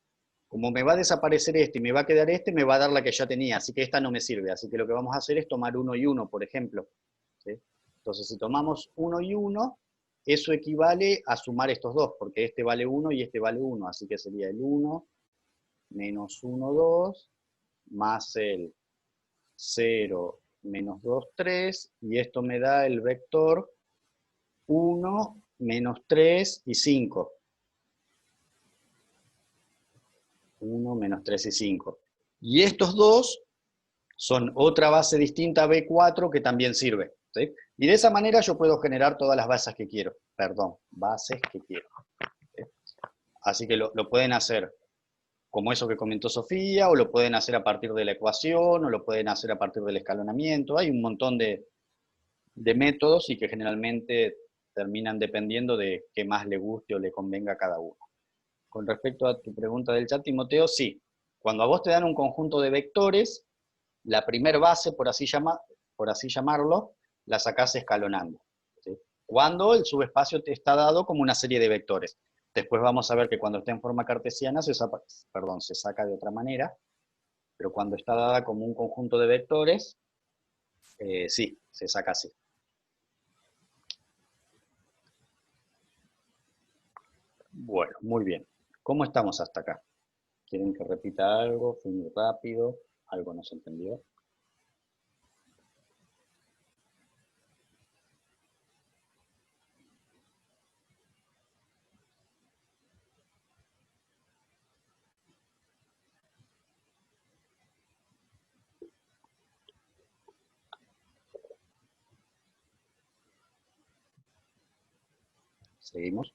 como me va a desaparecer este y me va a quedar este, me va a dar la que ya tenía, así que esta no me sirve. Así que lo que vamos a hacer es tomar 1 y 1, por ejemplo. ¿Sí? Entonces, si tomamos 1 y 1, eso equivale a sumar estos dos, porque este vale 1 y este vale 1, así que sería el 1 menos 1, 2, más el 0, menos 2, 3, y esto me da el vector 1, menos 3 y 5. 1, menos 3 y 5. Y estos dos son otra base distinta, B4, que también sirve. ¿Sí? Y de esa manera yo puedo generar todas las bases que quiero. Perdón, bases que quiero. ¿Sí? Así que lo pueden hacer como eso que comentó Sofía, o lo pueden hacer a partir de la ecuación, o lo pueden hacer a partir del escalonamiento. Hay un montón de métodos y que generalmente terminan dependiendo de qué más le guste o le convenga a cada uno. Con respecto a tu pregunta del chat, Timoteo, sí. Cuando a vos te dan un conjunto de vectores, la primer base, por así llamarlo, la sacás escalonando. ¿Sí? Cuando el subespacio te está dado como una serie de vectores. Después vamos a ver que cuando está en forma cartesiana se saca de otra manera, pero cuando está dada como un conjunto de vectores, sí, se saca así. Bueno, muy bien. ¿Cómo estamos hasta acá? ¿Quieren que repita algo? ¿Fui muy rápido? ¿Algo no se entendió? ¿Seguimos?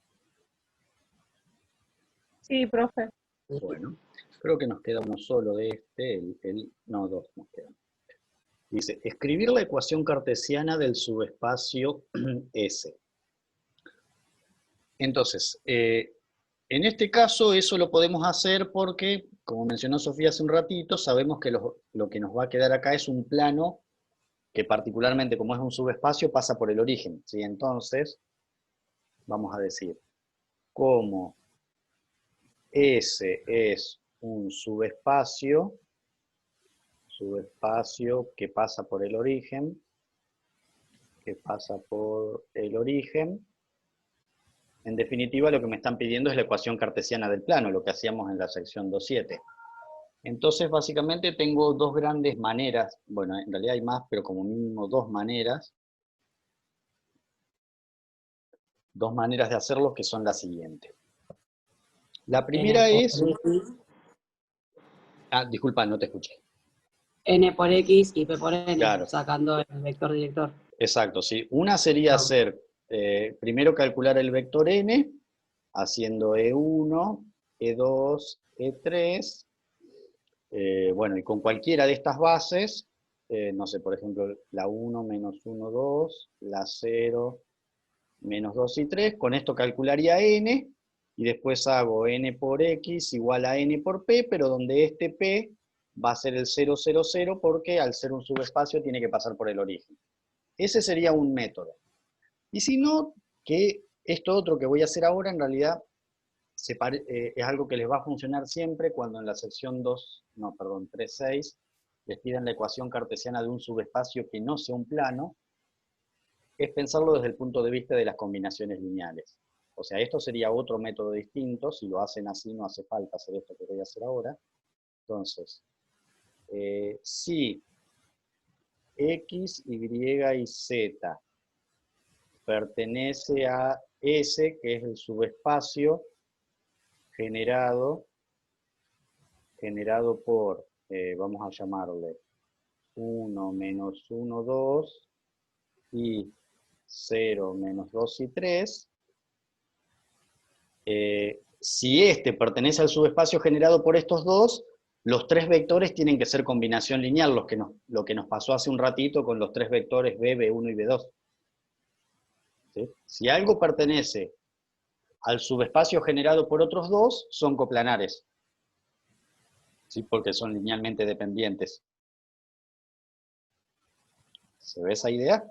Sí, profe. Bueno, creo que nos queda uno solo de este, no, dos nos quedan. Dice, escribir la ecuación cartesiana del subespacio S. Entonces, En este caso eso lo podemos hacer porque, como mencionó Sofía hace un ratito, sabemos que lo que nos va a quedar acá es un plano que particularmente como es un subespacio pasa por el origen, ¿sí? Entonces, vamos a decir, como S es un subespacio que pasa por el origen, en definitiva lo que me están pidiendo es la ecuación cartesiana del plano, lo que hacíamos en la sección 2.7. Entonces, básicamente tengo dos grandes maneras, bueno, en realidad hay más, pero como mínimo dos maneras de hacerlo, que son las siguientes. La primera N es... por X, disculpa, no te escuché. N por X y P por N, Claro. sacando el vector director. Exacto, sí. Una sería hacer, primero calcular el vector n, haciendo E1, E2, E3, bueno, y con cualquiera de estas bases, no sé, por ejemplo, la 1, menos 1, 2, la 0, menos 2 y 3, con esto calcularía n, y después hago n por x igual a n por p, pero donde este p va a ser el 0, 0, 0, porque al ser un subespacio tiene que pasar por el origen. Ese sería un método. Y si no, que esto otro que voy a hacer ahora en realidad es algo que les va a funcionar siempre cuando en la sección 3.6 les pidan la ecuación cartesiana de un subespacio que no sea un plano, es pensarlo desde el punto de vista de las combinaciones lineales. O sea, esto sería otro método distinto, si lo hacen así no hace falta hacer esto que voy a hacer ahora. Entonces, si X, Y y Z pertenece a S, que es el subespacio generado por, vamos a llamarle 1, menos 1, 2, y 0, menos 2 y 3, si este pertenece al subespacio generado por estos dos, los tres vectores tienen que ser combinación lineal, lo que nos pasó hace un ratito con los tres vectores B, B1 y B2. ¿Sí? Si algo pertenece al subespacio generado por otros dos, son coplanares. ¿Sí? Porque son linealmente dependientes. ¿Se ve esa idea?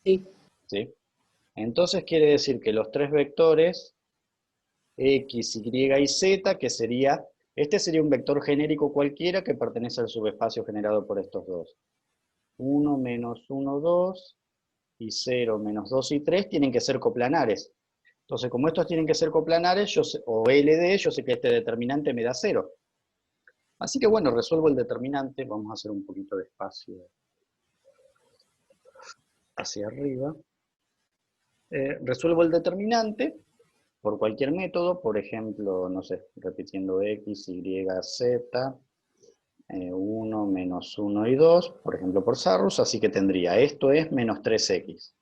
Sí. ¿Sí? Entonces quiere decir que los tres vectores X, Y y Z, que sería, este sería un vector genérico cualquiera que pertenece al subespacio generado por estos dos. 1, menos 1, 2, y 0, menos 2 y 3 tienen que ser coplanares. Entonces, como estos tienen que ser coplanares, o LD, yo sé que este determinante me da 0. Así que bueno, resuelvo el determinante, vamos a hacer un poquito de espacio hacia arriba. Resuelvo el determinante por cualquier método, por ejemplo, no sé, repitiendo X, Y, Z, 1, menos 1 y 2, por ejemplo por Sarrus, así que tendría, esto es menos 3X.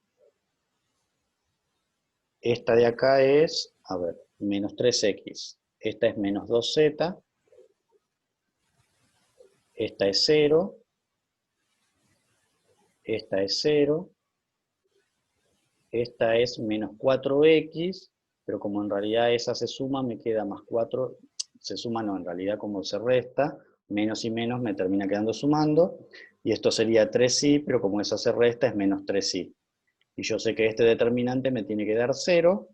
Esta de acá es, a ver, menos 3X. Esta es menos 2Z. Esta es 0. Esta es 0. Esta es menos 4X, pero como en realidad esa se suma, me queda más 4. Se suma no, en realidad como se resta, menos y menos me termina quedando sumando. Y esto sería 3Y, pero como esa se resta es menos 3Y. Y yo sé que este determinante me tiene que dar 0.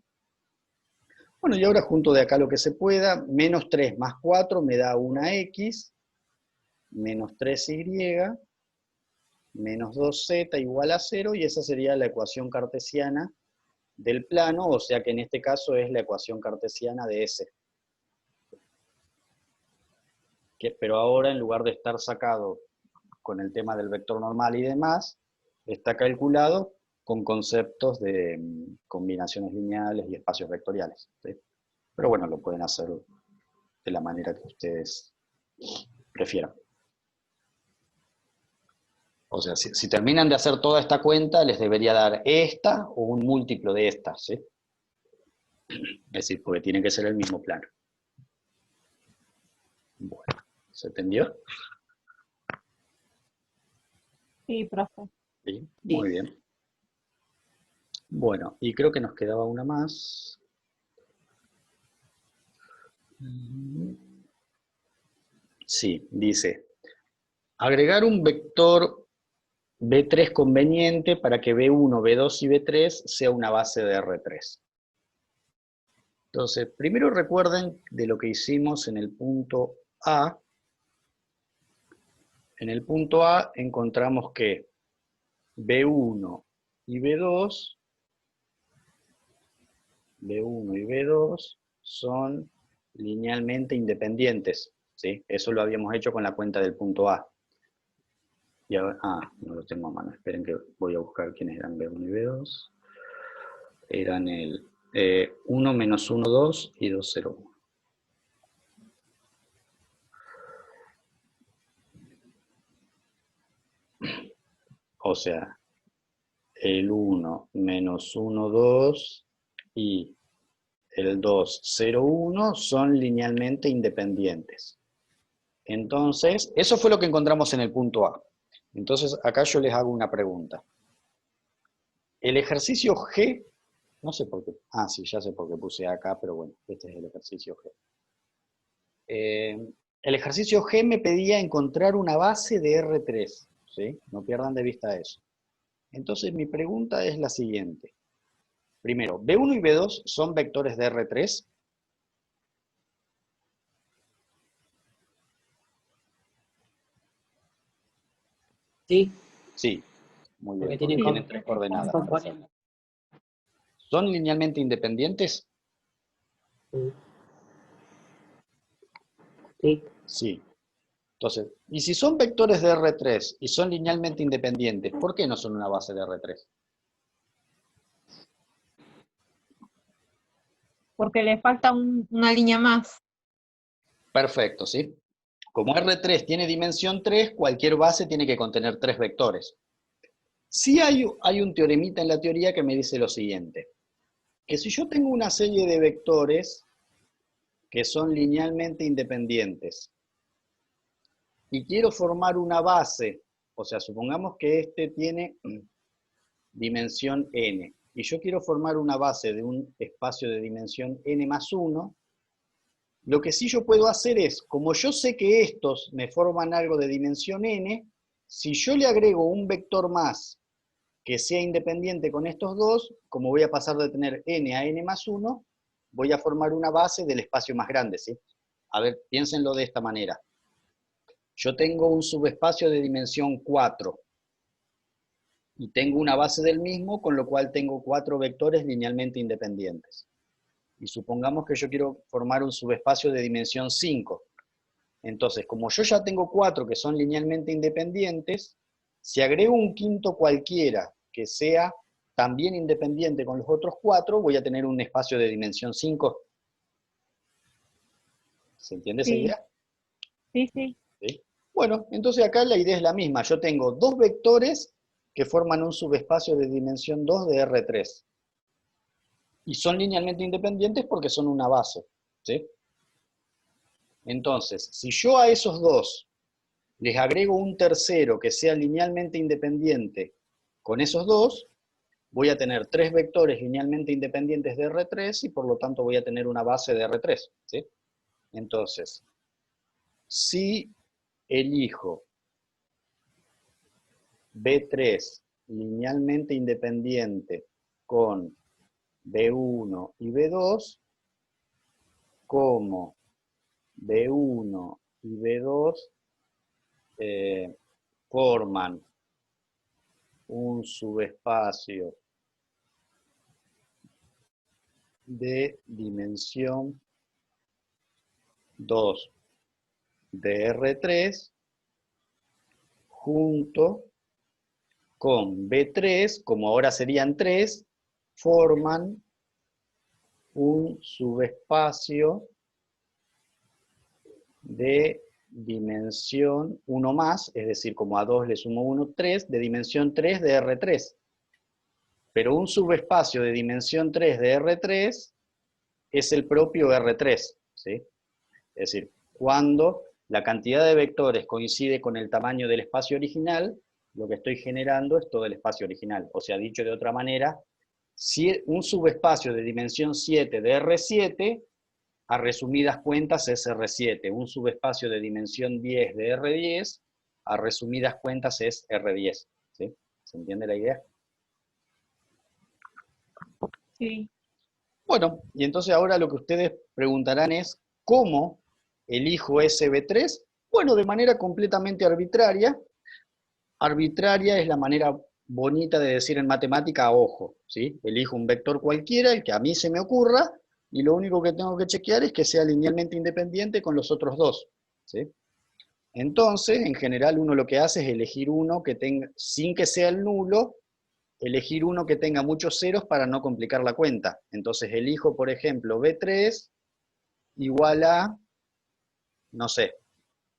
Bueno, y ahora junto de acá lo que se pueda, menos 3 más 4 me da una X, menos 3Y, menos 2Z igual a 0, y esa sería la ecuación cartesiana del plano, o sea que en este caso es la ecuación cartesiana de S. Pero ahora en lugar de estar sacado con el tema del vector normal y demás, está calculado con conceptos de combinaciones lineales y espacios vectoriales. ¿Sí? Pero bueno, lo pueden hacer de la manera que ustedes prefieran. O sea, si terminan de hacer toda esta cuenta, les debería dar esta o un múltiplo de esta, ¿sí? Es decir, porque tiene que ser el mismo plano. Bueno, ¿se entendió? Sí, profe. Sí, muy bien. Bueno, y creo que nos quedaba una más. Sí, dice, agregar un vector B3 conveniente para que B1, B2 y B3 sea una base de R3. Entonces, primero recuerden de lo que hicimos en el punto A. En el punto A encontramos que B1 y B2 y B2 son linealmente independientes, ¿sí? Eso lo habíamos hecho con la cuenta del punto A. Y ahora, no lo tengo a mano, esperen que voy a buscar quiénes eran B1 y B2. Eran el 1 menos 1, 2 y 2, 0, 1. O sea, el 1 menos 1, 2 y el 2, 0, 1 son linealmente independientes. Entonces, eso fue lo que encontramos en el punto A. Entonces, acá yo les hago una pregunta. El ejercicio G, no sé por qué, sí, ya sé por qué puse acá, pero bueno, este es el ejercicio G. El ejercicio G me pedía encontrar una base de R3, ¿sí? No pierdan de vista eso. Entonces, mi pregunta es la siguiente. Primero, ¿B1 y B2 son vectores de R3? Sí, Sí, muy porque bien, porque tienen tienen 3 coordenadas. componentes. ¿Son linealmente independientes? Sí. Sí. Entonces, y si son vectores de R3 y son linealmente independientes, ¿por qué no son una base de R3? Porque le falta una línea más. Perfecto, ¿sí? Como R3 tiene dimensión 3, cualquier base tiene que contener 3 vectores. Sí hay un teoremita en la teoría que me dice lo siguiente, que si yo tengo una serie de vectores que son linealmente independientes y quiero formar una base, o sea, supongamos que este tiene dimensión n, y yo quiero formar una base de un espacio de dimensión n más 1, lo que sí yo puedo hacer es, como yo sé que estos me forman algo de dimensión n, si yo le agrego un vector más que sea independiente con estos dos, como voy a pasar de tener n a n más 1, voy a formar una base del espacio más grande, ¿sí? A ver, piénsenlo de esta manera. Yo tengo un subespacio de dimensión 4, y tengo una base del mismo, con lo cual tengo 4 vectores linealmente independientes. Y supongamos que yo quiero formar un subespacio de dimensión 5. Entonces, como yo ya tengo 4 que son linealmente independientes, si agrego un quinto cualquiera que sea también independiente con los otros 4, voy a tener un espacio de dimensión 5. ¿Se entiende esa idea? Sí, sí. ¿Sí? Bueno, entonces acá la idea es la misma. Yo tengo 2 vectores que forman un subespacio de dimensión 2 de R3. Y son linealmente independientes porque son una base, ¿sí? Entonces, si yo a esos dos les agrego un tercero que sea linealmente independiente con esos dos, voy a tener 3 vectores linealmente independientes de R3 y por lo tanto voy a tener una base de R3, ¿sí? Entonces, si elijo B3 linealmente independiente con B1 y B2, como B1 y B2 forman un subespacio de dimensión 2 de R3 junto con B3, como ahora serían 3, forman un subespacio de dimensión 1 más, es decir, como a 2 le sumo 1, 3, de dimensión 3 de R3. Pero un subespacio de dimensión 3 de R3 es el propio R3, ¿sí? Es decir, cuando la cantidad de vectores coincide con el tamaño del espacio original, lo que estoy generando es todo el espacio original. O sea, dicho de otra manera, Un subespacio de dimensión 7 de R7, a resumidas cuentas es R7. Un subespacio de dimensión 10 de R10, a resumidas cuentas es R10. ¿Sí? ¿Se entiende la idea? Sí. Bueno, y entonces ahora lo que ustedes preguntarán es, ¿cómo elijo SB3? Bueno, de manera completamente arbitraria. Arbitraria es la manera bonita de decir en matemática a ojo, ¿sí? Elijo un vector cualquiera, el que a mí se me ocurra, y lo único que tengo que chequear es que sea linealmente independiente con los otros dos, ¿sí? Entonces, en general, uno lo que hace es elegir uno que tenga, sin que sea el nulo, elegir uno que tenga muchos ceros para no complicar la cuenta. Entonces elijo, por ejemplo, B3 igual a, no sé,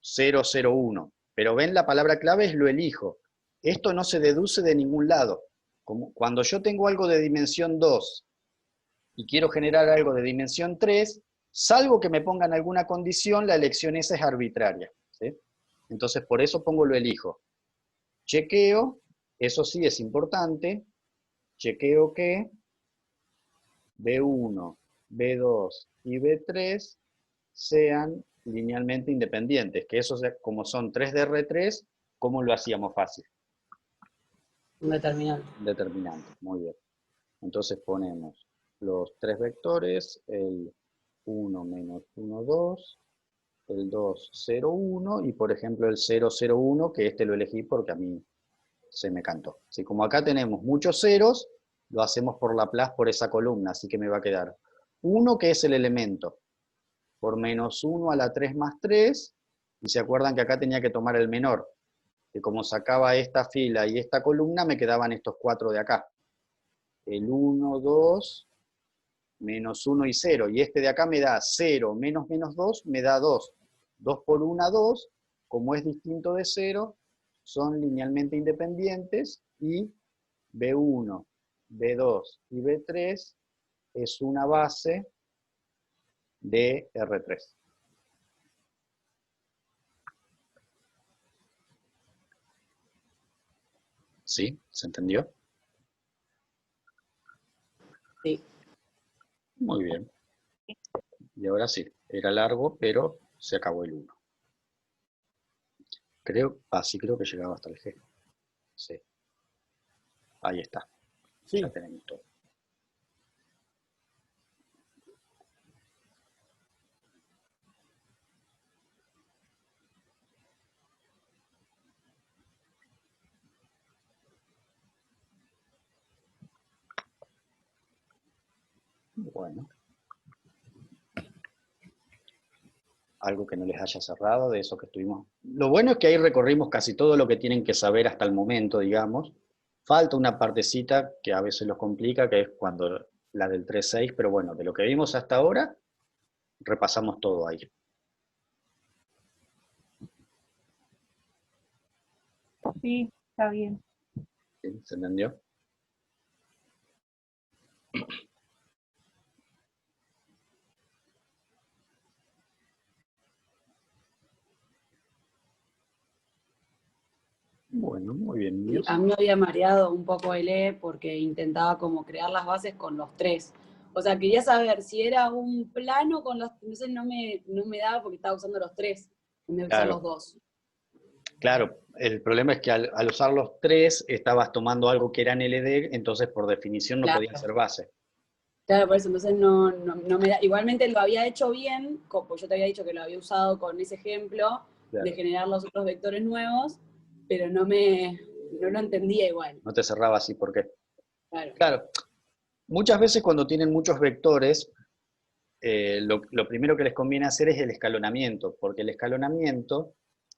001. Pero ven, la palabra clave es lo elijo. Esto no se deduce de ningún lado. Como cuando yo tengo algo de dimensión 2 y quiero generar algo de dimensión 3, salvo que me pongan alguna condición, la elección esa es arbitraria, ¿sí? Entonces por eso pongo lo elijo. Chequeo, eso sí es importante, chequeo que B1, B2 y B3 sean linealmente independientes, que eso, como son 3 de R3, ¿cómo lo hacíamos fácil? Un determinante. Determinante, muy bien. Entonces ponemos los tres vectores, el 1 menos 1, 2, el 2, 0, 1, y por ejemplo el 0, 0, 1, que este lo elegí porque a mí se me cantó. Así como acá tenemos muchos ceros, lo hacemos por Laplace por esa columna, así que me va a quedar 1, que es el elemento, por menos 1 a la 3 más 3, y se acuerdan que acá tenía que tomar el menor, que como sacaba esta fila y esta columna, me quedaban estos 4 de acá. El 1, 2, menos 1 y 0, y este de acá me da 0 menos menos 2, me da 2. 2 por 1, 2, como es distinto de 0, son linealmente independientes, y B1, B2 y B3 es una base de R3. ¿Sí? ¿Se entendió? Sí. Muy bien. Y ahora sí, era largo, pero se acabó el 1. Creo, sí creo que llegaba hasta el G. Sí. Ahí está. Sí, Ya tenemos todo. Bueno. Algo que no les haya cerrado de eso que estuvimos. Lo bueno es que ahí recorrimos casi todo lo que tienen que saber hasta el momento, digamos. Falta una partecita que a veces los complica, que es cuando la del 3-6, pero bueno, de lo que vimos hasta ahora, repasamos todo ahí. Sí, está bien. ¿Sí? ¿Se entendió? Bueno, muy bien, Y niños. a mí me había mareado un poco el E porque intentaba como crear las bases con los tres. O sea, quería saber si era un plano con los... Entonces no me daba porque estaba usando los tres, en vez de usar los Claro, dos. claro. El problema es que al usar los tres, estabas tomando algo que era en LD, entonces por definición no podía Claro. ser base. Claro, por eso, entonces no me da... Igualmente lo había hecho bien, pues yo te había dicho que lo había usado con ese ejemplo de Claro. generar los otros vectores nuevos, pero no lo entendía igual. No te cerraba así, ¿por qué? Claro. Claro. Muchas veces cuando tienen muchos vectores, lo primero que les conviene hacer es el escalonamiento, porque el escalonamiento,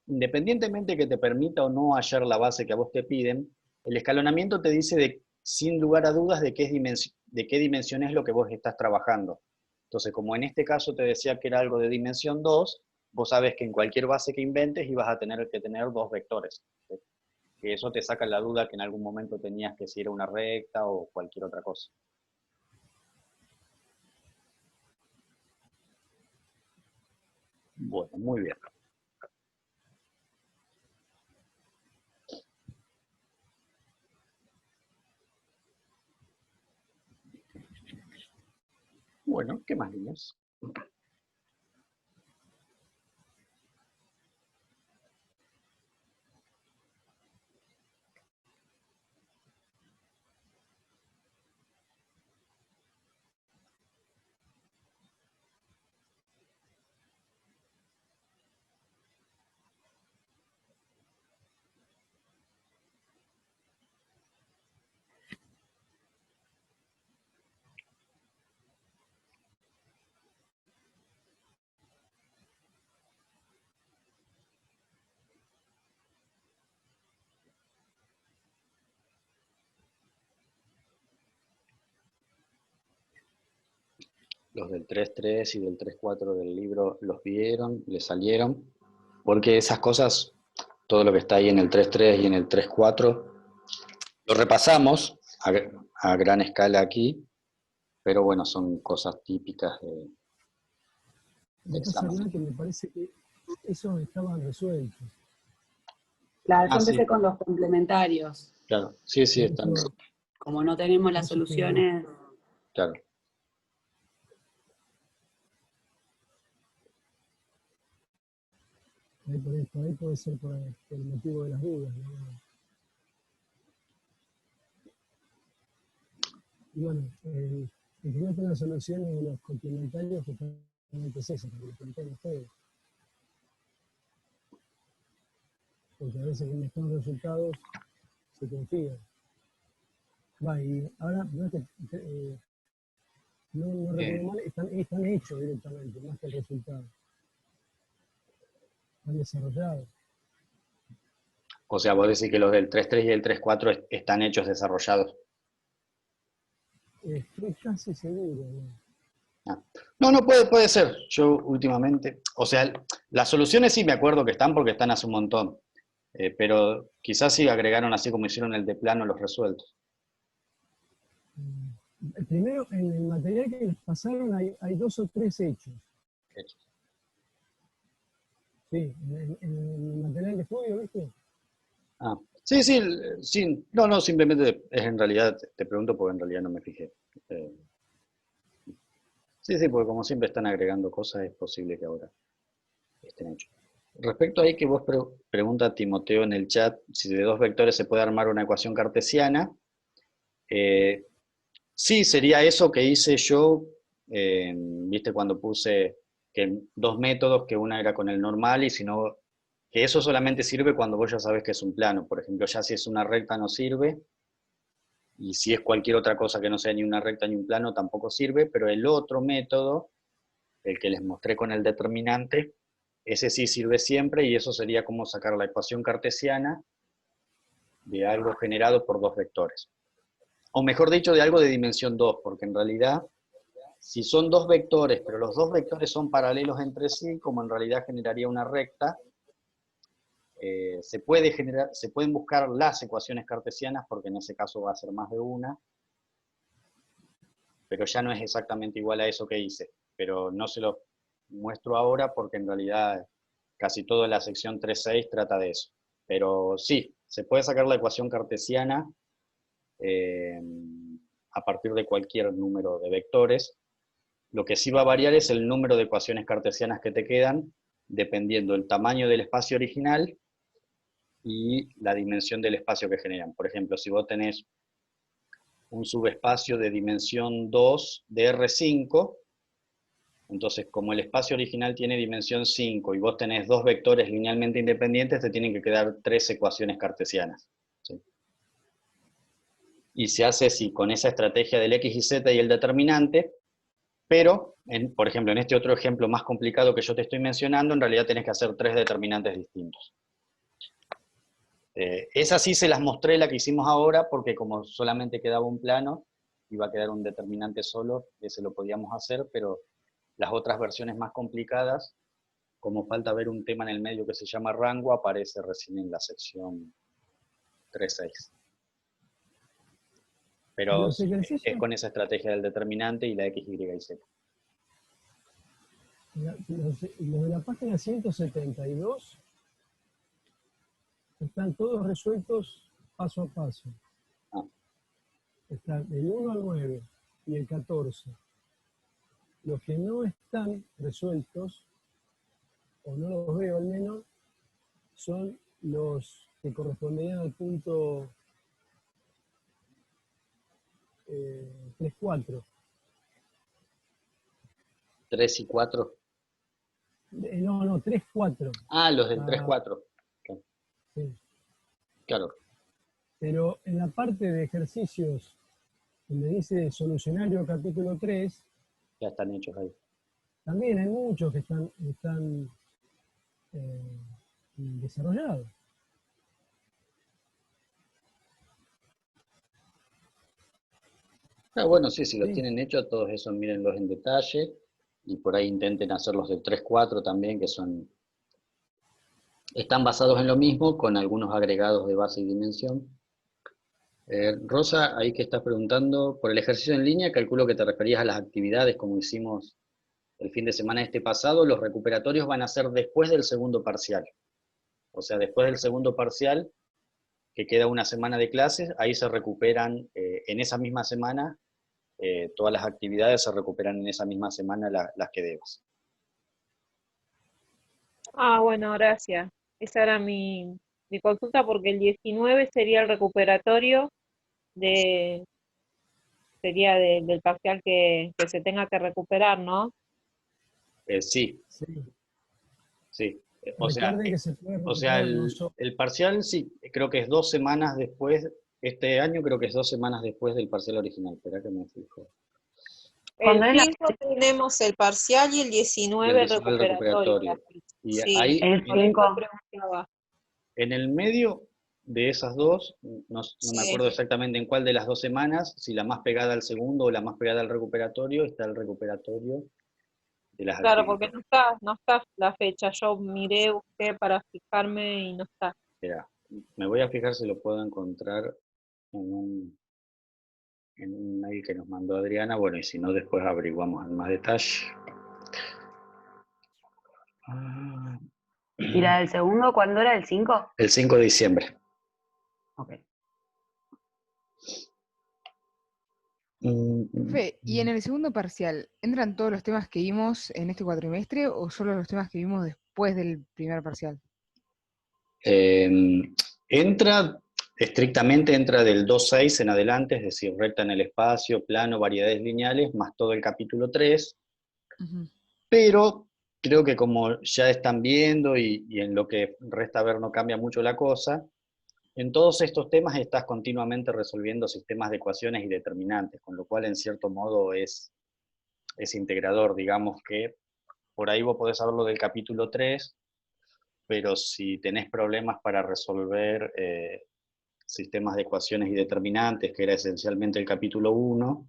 independientemente que te permita o no hallar la base que a vos te piden, el escalonamiento te dice sin lugar a dudas de qué dimensión es lo que vos estás trabajando. Entonces, como en este caso te decía que era algo de dimensión 2, vos sabés que en cualquier base que inventes ibas a tener que tener dos vectores. ¿Sí? Que eso te saca la duda que en algún momento tenías que si era una recta o cualquier otra cosa. Bueno, muy bien. Bueno, ¿qué más líneas? Los del 3.3 y del 3.4 del libro los vieron, les salieron, porque esas cosas, todo lo que está ahí en el 3.3 y en el 3.4, lo repasamos a gran escala aquí, pero bueno, son cosas típicas de Lo que pasa, examen. Hernán, que me parece que esos estaban resueltos. Claro, yo Ah, sí, empecé con los complementarios. claro. Sí, sí, Por están. eso, Como no tenemos por las eso te digo, soluciones, Claro. por ahí puede ser por el motivo de las dudas, ¿no? Y bueno, el que no tenga soluciones de los complementarios, justamente es eso, que lo plantean ustedes. Porque a veces cuando están resultados se confían. Va, y ahora, no, no recuerdo mal, están hechos directamente, más que el resultado. Están desarrollados. O sea, vos decís que los del 3.3 y el 3.4 están hechos, desarrollados. Estoy casi seguro, ¿no? Ah. No, puede ser. Yo últimamente, o sea, las soluciones sí me acuerdo que están porque están hace un montón. Pero quizás sí agregaron así como hicieron el de plano los resueltos. Primero, en el material que les pasaron hay 2 o 3 hechos. Sí, en el material de estudio, ¿viste? Ah, sí, sí, sí. No, simplemente es en realidad, te pregunto porque en realidad no me fijé. Sí, porque como siempre están agregando cosas, es posible que ahora estén hechos. Respecto ahí que vos pregunta Timoteo en el chat, si de dos vectores se puede armar una ecuación cartesiana, sí, sería eso que hice yo, viste, cuando puse que dos métodos, que una era con el normal y si no, que eso solamente sirve cuando vos ya sabés que es un plano. Por ejemplo, ya si es una recta no sirve, y si es cualquier otra cosa que no sea ni una recta ni un plano tampoco sirve, pero el otro método, el que les mostré con el determinante, ese sí sirve siempre y eso sería como sacar la ecuación cartesiana de algo generado por dos vectores. O mejor dicho, de algo de dimensión 2, porque en realidad, si son dos vectores, pero los dos vectores son paralelos entre sí, como en realidad generaría una recta, se pueden buscar las ecuaciones cartesianas, porque en ese caso va a ser más de una, pero ya no es exactamente igual a eso que hice. Pero no se lo muestro ahora porque en realidad casi toda la sección 3.6 trata de eso. Pero sí, se puede sacar la ecuación cartesiana a partir de cualquier número de vectores. Lo que sí va a variar es el número de ecuaciones cartesianas que te quedan, dependiendo del tamaño del espacio original y la dimensión del espacio que generan. Por ejemplo, si vos tenés un subespacio de dimensión 2 de R5, entonces como el espacio original tiene dimensión 5 y vos tenés dos vectores linealmente independientes, te tienen que quedar 3 ecuaciones cartesianas. ¿Sí? Y se hace así, con esa estrategia del X y Z y el determinante, pero, por ejemplo, en este otro ejemplo más complicado que yo te estoy mencionando, en realidad tenés que hacer 3 determinantes distintos. Esas sí se las mostré, la que hicimos ahora, porque como solamente quedaba un plano, iba a quedar un determinante solo, ese lo podíamos hacer, pero las otras versiones más complicadas, como falta ver un tema en el medio que se llama rango, aparece recién en la sección 3.6. Pero Los es ejercicios, con esa estrategia del determinante y la X, Y y Z. los de la página 172 están todos resueltos paso a paso. Ah. Están del 1 al 9 y el 14. Los que no están resueltos, o no los veo al menos, son los que corresponderían al punto 3-4. 3 y 4. No, 3-4. Ah, los del 3-4. Sí. Claro. Pero en la parte de ejercicios, donde dice solucionario capítulo 3, Ya están hechos ahí. también hay muchos que están desarrollados. Ah, bueno, sí, si los Sí. tienen hechos, todos esos mírenlos en detalle y por ahí intenten hacer los del 3-4 también, que están basados en lo mismo, con algunos agregados de base y dimensión. Rosa, ahí que estás preguntando, por el ejercicio en línea, calculo que te referías a las actividades como hicimos el fin de semana pasado, los recuperatorios van a ser después del segundo parcial. O sea, después del segundo parcial, que queda una semana de clases, ahí se recuperan en esa misma semana, todas las actividades se recuperan en esa misma semana las que debas. Ah, bueno, gracias. Esa era mi consulta porque el 19 sería el recuperatorio sería del parcial que se tenga que recuperar, ¿no? Sí, Sí. sí. Recuerden que se puede recuperar no solo. El parcial sí, creo que es 2 semanas después, este año creo que es 2 semanas después del parcial original. Espera que me fijo. El Cuando es la- 5 tenemos el parcial y el 19 el 19 el recuperatorio. recuperatorio. Y Sí, ahí, el por eso 5. preguntaba. en el medio de esas dos, no me Sí. acuerdo exactamente en cuál de las 2 semanas, si la más pegada al segundo o la más pegada al recuperatorio, está el recuperatorio de las Claro, actividades. porque no está la fecha. Yo miré, busqué para fijarme y no está. Espera, me voy a fijar si lo puedo encontrar en un mail que nos mandó Adriana, bueno, y si no, después averiguamos en más detalle. ¿Y la del segundo cuándo era? ¿El 5? El 5 de diciembre. Ok. Fe, ¿y en el segundo parcial entran todos los temas que vimos en este cuatrimestre o solo los temas que vimos después del primer parcial? Estrictamente entra del 2.6 en adelante, es decir, recta en el espacio, plano, variedades lineales, más todo el capítulo 3, Ujú. pero creo que como ya están viendo y en lo que resta ver no cambia mucho la cosa, en todos estos temas estás continuamente resolviendo sistemas de ecuaciones y determinantes, con lo cual en cierto modo es integrador, digamos que por ahí vos podés saberlo del capítulo 3, pero si tenés problemas para resolver sistemas de ecuaciones y determinantes, que era esencialmente el capítulo 1,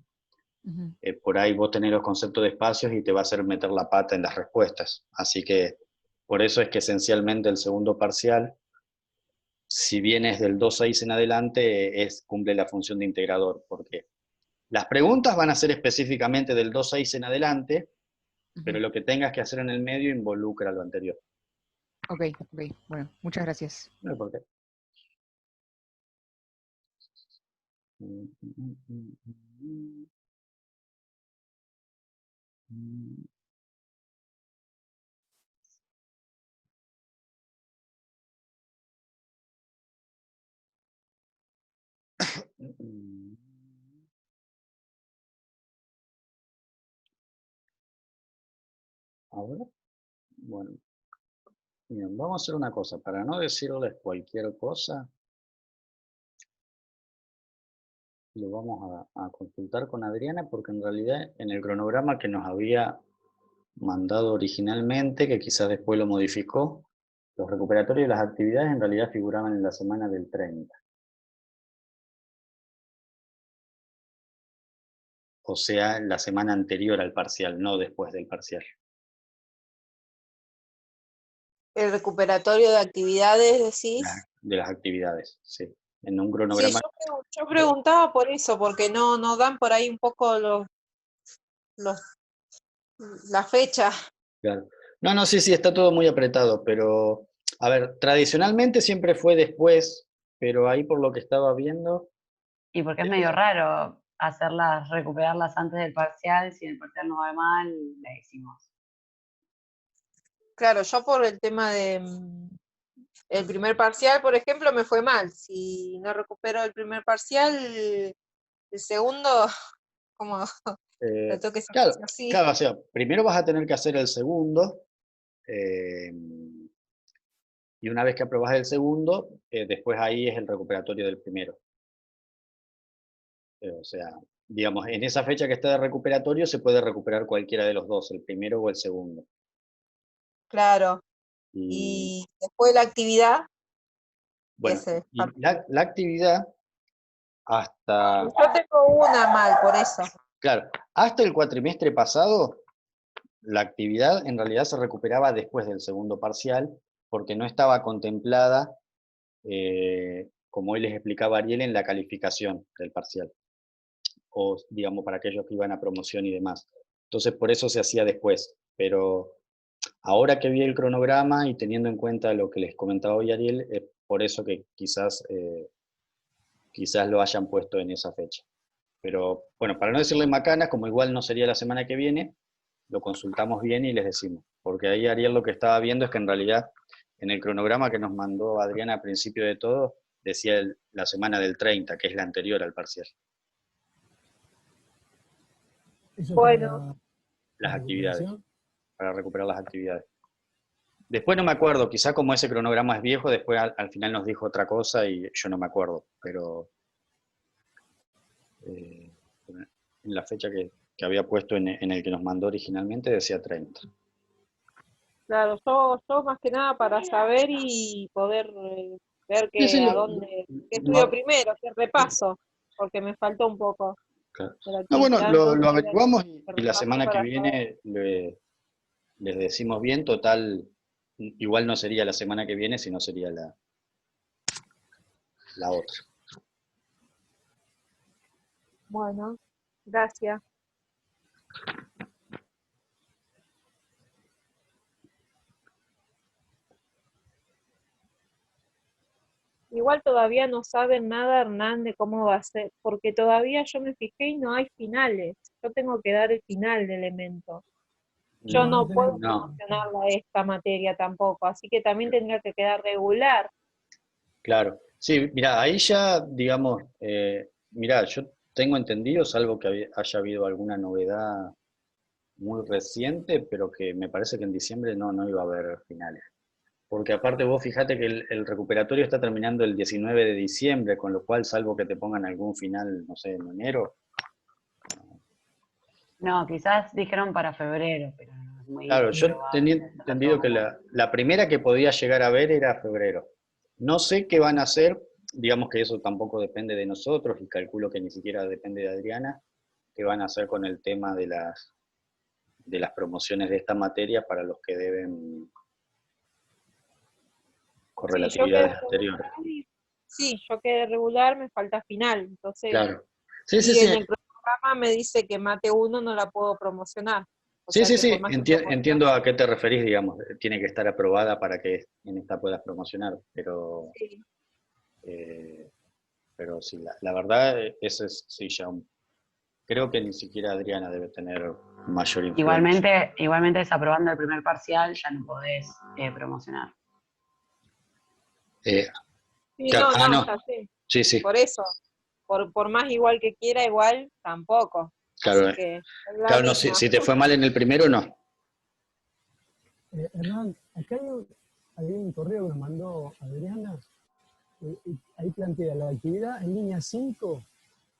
Ujú. por ahí vos tenés los conceptos de espacios y te va a hacer meter la pata en las respuestas. Así que por eso es que esencialmente el segundo parcial, si bien es del 2.6 en adelante, cumple la función de integrador, porque las preguntas van a ser específicamente del 2.6 en adelante, pero Ujú. lo que tengas que hacer en el medio involucra lo anterior. Ok, bueno, muchas gracias. No hay por qué. Ahora, bueno, bien, vamos a hacer una cosa, para no decirles cualquier cosa, lo vamos a consultar con Adriana, porque en realidad en el cronograma que nos había mandado originalmente, que quizás después lo modificó, los recuperatorios de las actividades en realidad figuraban en la semana del 30. O sea, la semana anterior al parcial, no después del parcial. El recuperatorio de actividades, decís. De las actividades, sí. En un Sí, cronograma. yo preguntaba por eso, porque no dan por ahí un poco la fecha. Claro. No, sí, está todo muy apretado, pero, a ver, tradicionalmente siempre fue después, pero ahí por lo que estaba viendo, Y porque es medio raro recuperarlas antes del parcial, si en el parcial nos va mal, la hicimos. Claro, yo por el tema de el primer parcial, por ejemplo, me fue mal. Si no recupero el primer parcial, el segundo, como lo tengo que sacar Claro, sí o sí. claro, o sea, primero vas a tener que hacer el segundo, y una vez que aprobas el segundo, después ahí es el recuperatorio del primero. O sea, digamos, en esa fecha que está de recuperatorio se puede recuperar cualquiera de los dos, el primero o el segundo. Claro. Y Y después de la actividad, bueno, ese. y la actividad hasta, Yo tengo una mal, por eso. claro, hasta el cuatrimestre pasado, la actividad en realidad se recuperaba después del segundo parcial, porque no estaba contemplada, como hoy les explicaba Ariel, en la calificación del parcial, o digamos para aquellos que iban a promoción y demás. Entonces por eso se hacía después, pero ahora que vi el cronograma y teniendo en cuenta lo que les comentaba hoy Ariel, es por eso que quizás lo hayan puesto en esa fecha. Pero bueno, para no decirle macanas, como igual no sería la semana que viene, lo consultamos bien y les decimos. Porque ahí Ariel lo que estaba viendo es que en realidad en el cronograma que nos mandó Adriana al principio de todo, decía la semana del 30, que es la anterior al parcial, Eso Bueno, para las la actividades, recuperación. para recuperar las actividades. Después no me acuerdo, quizá como ese cronograma es viejo, después al final nos dijo otra cosa y yo no me acuerdo, pero en la fecha que había puesto en el que nos mandó originalmente decía 30. claro, yo más que nada para saber y poder ver Sí, sí, a dónde, qué estudio no, primero, qué repaso, porque me faltó un poco claro. de la No, bueno, actividad, lo entonces averiguamos y la repasar semana que para saber. viene les decimos bien, total, igual no sería la semana que viene, sino sería la otra. Bueno, gracias. Igual todavía no saben nada, Hernán, de cómo va a ser, porque todavía yo me fijé y no hay finales. Yo tengo que dar el final de elemento. Yo No, no no puedo tenemos. No, promocionarla esta materia tampoco, así que también tendría que quedar regular. claro. Sí, mira, ahí ya, digamos, mira, yo tengo entendido, salvo que haya habido alguna novedad muy reciente, pero que me parece que en diciembre no iba a haber finales. Porque aparte vos fijate que el recuperatorio está terminando el 19 de diciembre, con lo cual, salvo que te pongan algún final, no sé, en enero. No, quizás dijeron para febrero, pero no es muy Claro, yo tenía probable. Está todo entendido que como... la primera que podía llegar a ver era febrero. No sé qué van a hacer, digamos que eso tampoco depende de nosotros y calculo que ni siquiera depende de Adriana, qué van a hacer con el tema de las promociones de esta materia para los que deben Sí, yo quedé correlatividades anteriores. regular sí, yo quedé regular, me falta final. Entonces, Claro. Sí, sí, y sí. en el programa me dice que mate 1 no la puedo promocionar. O Sí, sea sí, que por sí. más que promocione, Entiendo a qué te referís, digamos. Tiene que estar aprobada para que en esta puedas promocionar, sí. eh, pero sí, la verdad, eso es sí, ya creo que ni siquiera Adriana debe tener mayor influencia. Igualmente desaprobando el primer parcial ya no podés promocionar. Eh, Sí, claro, no, no, ya sé. sí, sí, Por eso, por más igual que quiera, igual tampoco. claro, Así que es la claro, no, si, misma. si te fue mal en el primero, no. Hernán, acá hay un correo que nos mandó Adriana. Y ahí plantea la actividad en línea 5,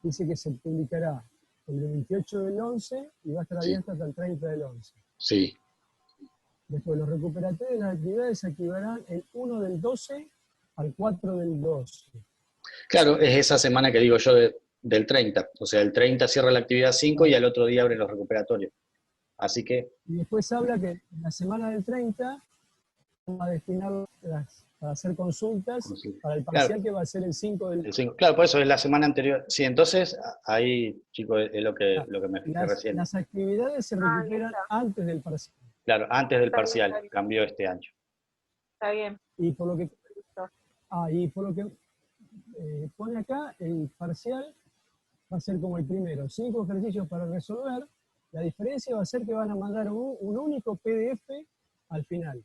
dice que se publicará el 28 del 11 y va a estar Sí, abierta hasta el 30 del 11. sí, Después los recuperatorios de las actividades se activarán el 1 del 12 al 4 del 12. claro, es esa semana que digo yo del 30. O sea, el 30 cierra la actividad 5 y al otro día abren los recuperatorios. Así que, Y después habla que en la semana del 30 va a destinar para hacer consultas para el claro, parcial que va a ser el 5 del... el 5, claro, por eso es la semana anterior. Sí, entonces ahí, chicos, es lo que me fijé recién. Las actividades se Ah, ahí recuperan está, antes del parcial. Claro, antes del está bien, parcial, está bien, cambió este año. está bien. Y por lo que, Listo. y por lo que pone acá, el parcial va a ser como el primero, 5 ejercicios para resolver. La diferencia va a ser que van a mandar un único PDF al final.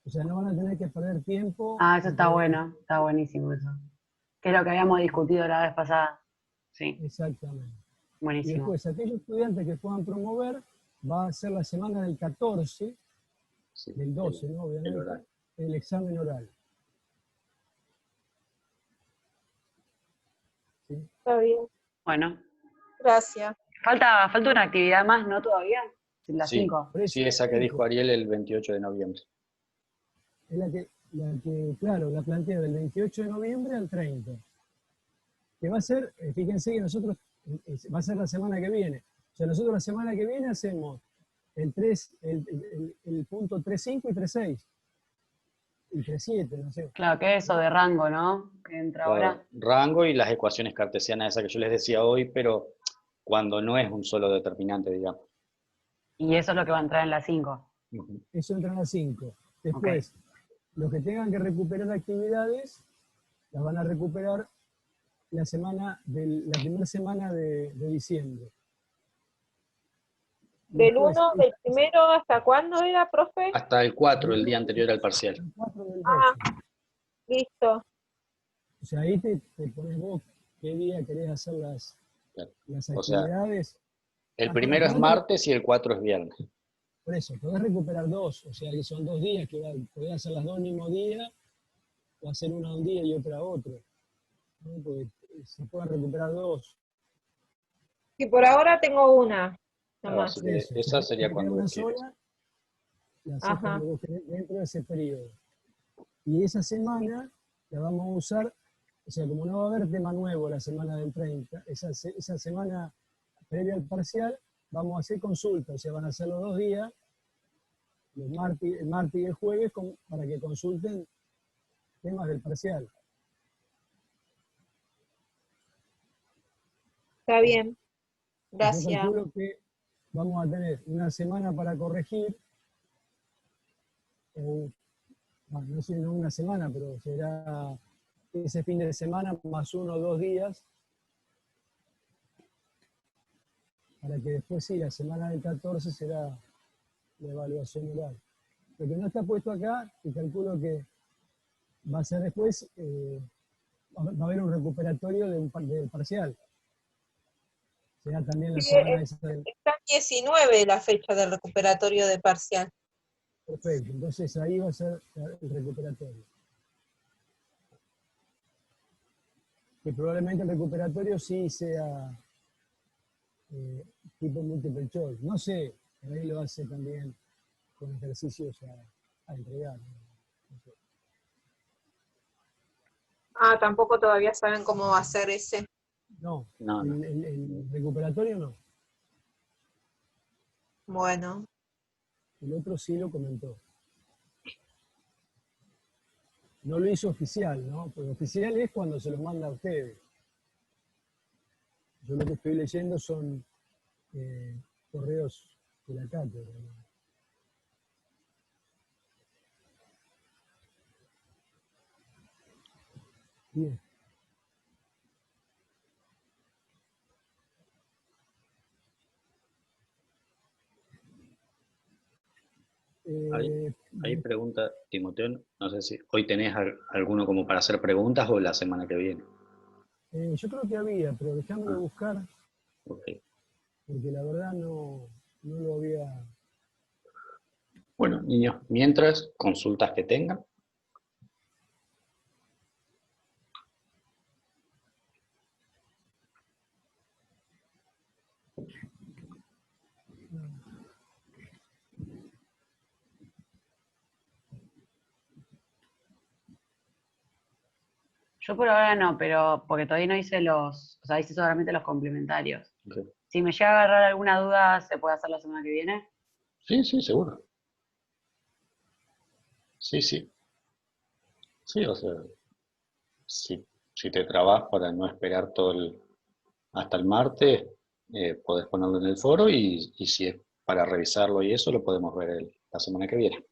O sea, no van a tener que perder tiempo. Ah, eso está bueno, está buenísimo eso. Que es lo que habíamos discutido la vez pasada. Sí, Exactamente. Y buenísimo. después, aquellos estudiantes que puedan promover, va a ser la semana del 14, Sí, del 12, ¿no? el Obviamente, oral. el examen oral. ¿Sí? Está bien, Bueno, gracias. falta una actividad más, ¿no? Todavía. Las Sí, 5. Por eso, sí, esa que dijo Ariel el 28 de noviembre. es la que, claro, la planteo del 28 de noviembre al 30. Que va a ser, fíjense que nosotros, va a ser la semana que viene. O sea, nosotros la semana que viene hacemos el punto 3.5 y 3.6. Y 3.7, no sé. Claro, que es eso de rango, ¿no? Que entra ahora. Rango y las ecuaciones cartesianas, esas que yo les decía hoy, pero cuando no es un solo determinante, digamos. Y eso es lo que va a entrar en las 5. Ujú. Eso entra a las 5. Después, los que tengan que recuperar actividades, las van a recuperar la primera semana de diciembre. Del Después, 1, del primero, ¿hasta cuándo era, profe? Hasta el 4, el día anterior al parcial. el 4 del 12. Ah, listo. O sea, ahí te pones vos qué día querés hacer las O sea, actividades. el primero es martes y el 4 es viernes. Por eso, podés recuperar 2, o sea que son 2 días que podés hacer las 2 el mismo día, o hacer una un día y otra otro, ¿no? Porque se pueden recuperar 2. Y por ahora tengo una, Claro, nomás. así que Eso, esa si sería tenés cuando una vos quieres. sola, la haces Ajá. cuando vos querés dentro de ese periodo. Y esa semana la vamos a usar, o sea, como no va a haber tema nuevo la semana del 30, esa semana previa al parcial, vamos a hacer consultas, o sea, van a ser los 2 días, el martes y el jueves, para que consulten temas del parcial. Está bien. Yo Gracias. calculo que vamos a tener una semana para corregir, no sé, no una semana, pero será ese fin de semana más 1 o 2 días, para que después sí, la semana del 14 será la evaluación oral. Lo que no está puesto acá, y calculo que va a ser después, va a haber un recuperatorio del parcial. Será también la Sí, semana esa del... está 19 la fecha del recuperatorio de parcial. Perfecto, entonces ahí va a ser el recuperatorio. Que probablemente el recuperatorio sí sea tipo multiple choice. No sé, por ahí lo hace también con ejercicios a entregar. No sé. Ah, tampoco todavía saben cómo va a ser ese. No, No, no. el recuperatorio no. Bueno, El otro sí lo comentó. No lo hizo oficial, ¿no? Porque oficial es cuando se lo manda a ustedes. Yo lo que estoy leyendo son correos de la cátedra, ¿no? Bien. Ahí pregunta Timoteo, no sé si hoy tenés alguno como para hacer preguntas o la semana que viene. Yo creo que había, pero dejámoslo buscar, Ok. porque la verdad no lo había... Bueno, niños, mientras, consultas que tengan. Yo por ahora no, pero porque todavía no hice o sea, hice solamente los complementarios. Okay. Si me llega a agarrar alguna duda, ¿se puede hacer la semana que viene? Sí, sí, seguro. Sí, sí. Sí, o sea, si te trabas para no esperar hasta el martes, podés ponerlo en el foro y si es para revisarlo y eso, lo podemos ver la semana que viene.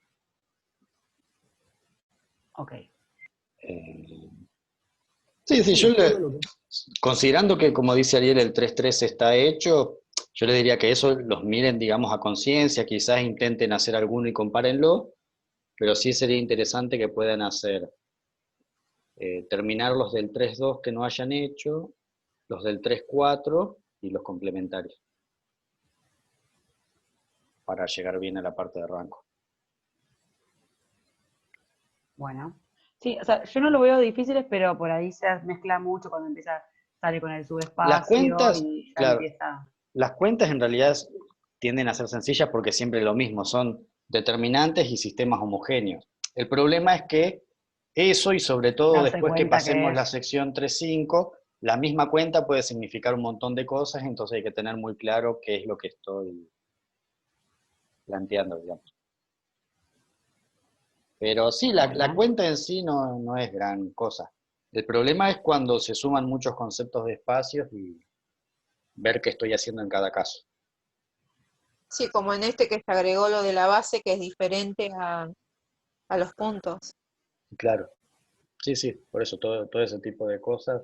Ok. Sí, sí, Sí, todo lo que... considerando que, como dice Ariel, el 3-3 está hecho, yo le diría que eso los miren, digamos, a conciencia, quizás intenten hacer alguno y compárenlo, pero sí sería interesante que puedan hacer, terminar los del 3-2 que no hayan hecho, los del 3-4 y los complementarios, para llegar bien a la parte de rango. Bueno. Sí, o sea, yo no lo veo difíciles, pero por ahí se mezcla mucho cuando empieza, sale con el Las subespacio cuentas, y ya claro, empieza. las cuentas en realidad tienden a ser sencillas porque siempre es lo mismo, son determinantes y sistemas homogéneos. El problema es que eso, y sobre todo Darse después que cuenta que pasemos la es. sección 3-5, la misma cuenta puede significar un montón de cosas, entonces hay que tener muy claro qué es lo que estoy planteando, digamos. Pero sí, la Bueno. cuenta en sí no es gran cosa. El problema es cuando se suman muchos conceptos de espacios y ver qué estoy haciendo en cada caso. Sí, como en este que se agregó lo de la base, que es diferente a los puntos. Claro, sí, sí, por eso todo ese tipo de cosas.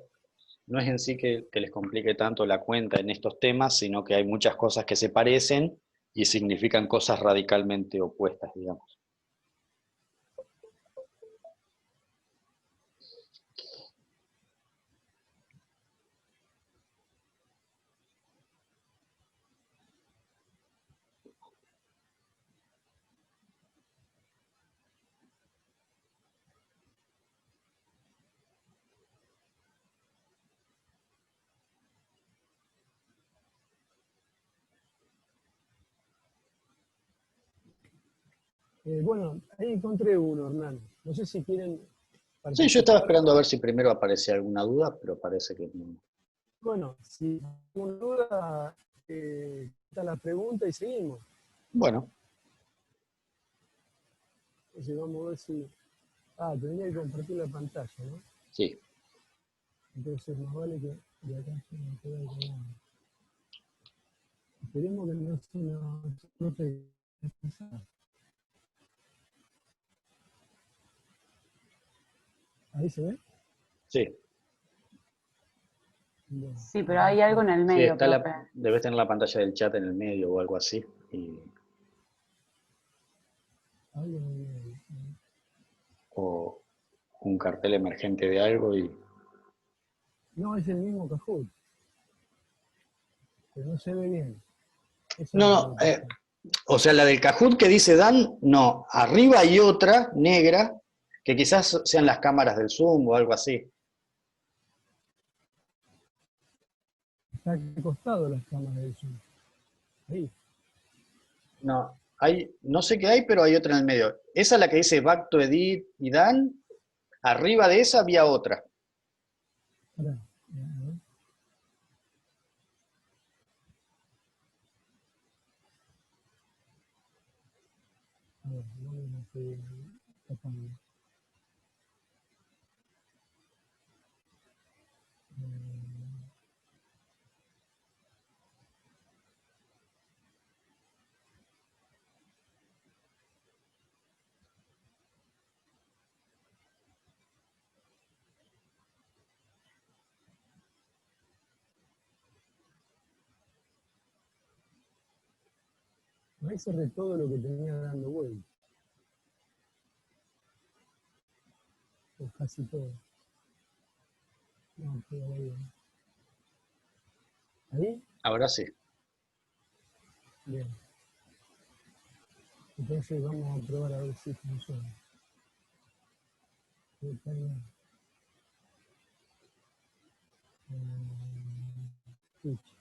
No es en sí que les complique tanto la cuenta en estos temas, sino que hay muchas cosas que se parecen y significan cosas radicalmente opuestas, digamos. Bueno, ahí encontré uno, Hernán. No sé si quieren Sí, yo estaba participar. esperando a ver si primero aparecía alguna duda, pero parece que no. Bueno, si hay alguna duda, está la pregunta y seguimos. Bueno, Entonces vamos a ver si... Ah, tendría que compartir la pantalla, ¿no? sí. Entonces más vale que de acá se me quede con nada. Esperemos que no se ¿Ahí se ve? Sí, Bueno, Sí, pero hay algo en el sí, medio, profe. debes tener la pantalla del chat en el medio o algo así. algo de- O un cartel emergente de algo y... No, es el mismo Kahoot, pero no se ve bien. Eso es No, lo que no, me pasa. o sea, la del Kahoot que dice Dan, no. Arriba hay otra negra que quizás sean las cámaras del Zoom o algo así. Está acostado las cámaras de Zoom. Ahí. No, no sé qué hay, pero hay otra en el medio. Esa es la que dice Back to Edit y Dan. Arriba de esa había otra. Pará, a ver. A ver, no me estoy tapando. Ahí cerré todo lo que tenía dando vuelta, o casi todo. No, todavía bien. ¿Ahí? Ahora sí. Bien. Entonces vamos a probar a ver si funciona. Switch.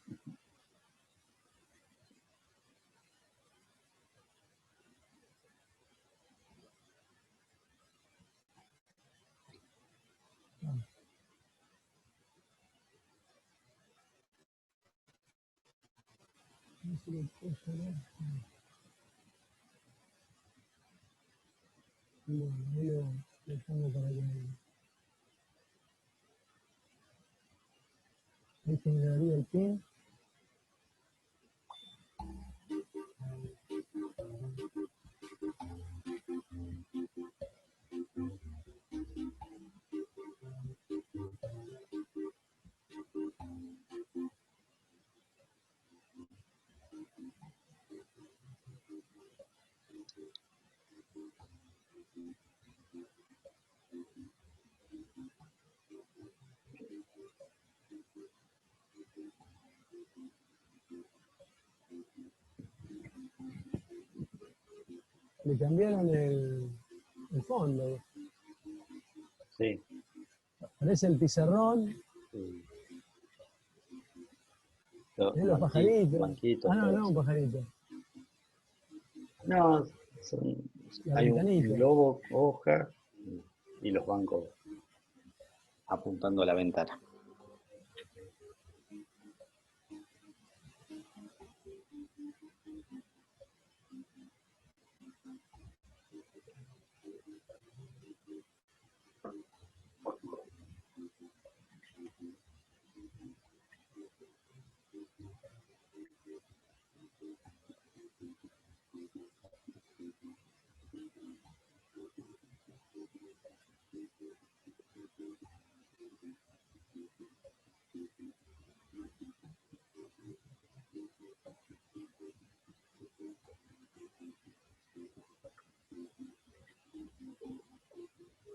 Ah, no se lo puedo cerrar. Bueno, ahí lo pongo para que... Ahí generaría el pin. Le cambiaron el fondo. Sí. Parece el pizarrón, Sí. los pajaritos. Banquitos, No, todo no, un eso. pajarito. No, La hay un ventanita. globo, hoja y los bancos apuntando a la ventana.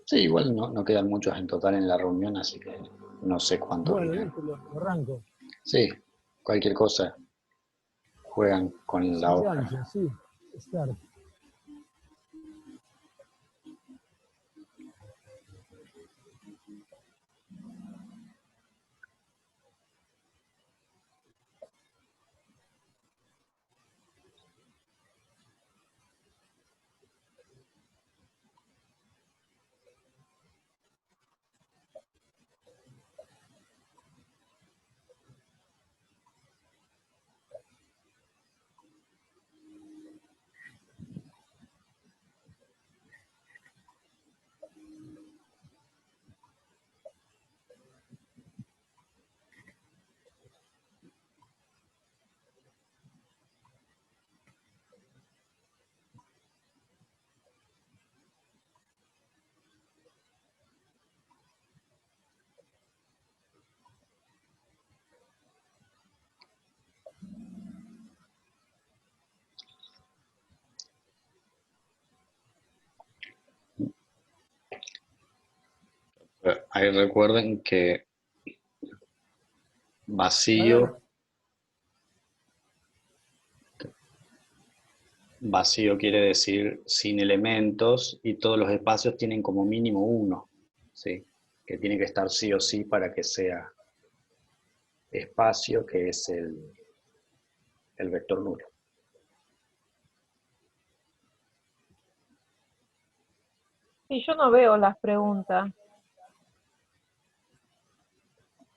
Sí, igual no quedan muchos en total en la reunión, así que no sé cuántos Bueno, quedan. listo, lo arranco. Sí, cualquier cosa juegan con Se la hoja. engancha, sí. Start. Ahí recuerden que A ver, vacío quiere decir sin elementos y todos los espacios tienen como mínimo uno, ¿sí? Que tiene que estar sí o sí para que sea espacio, que es el vector nulo. Sí, yo no veo las preguntas.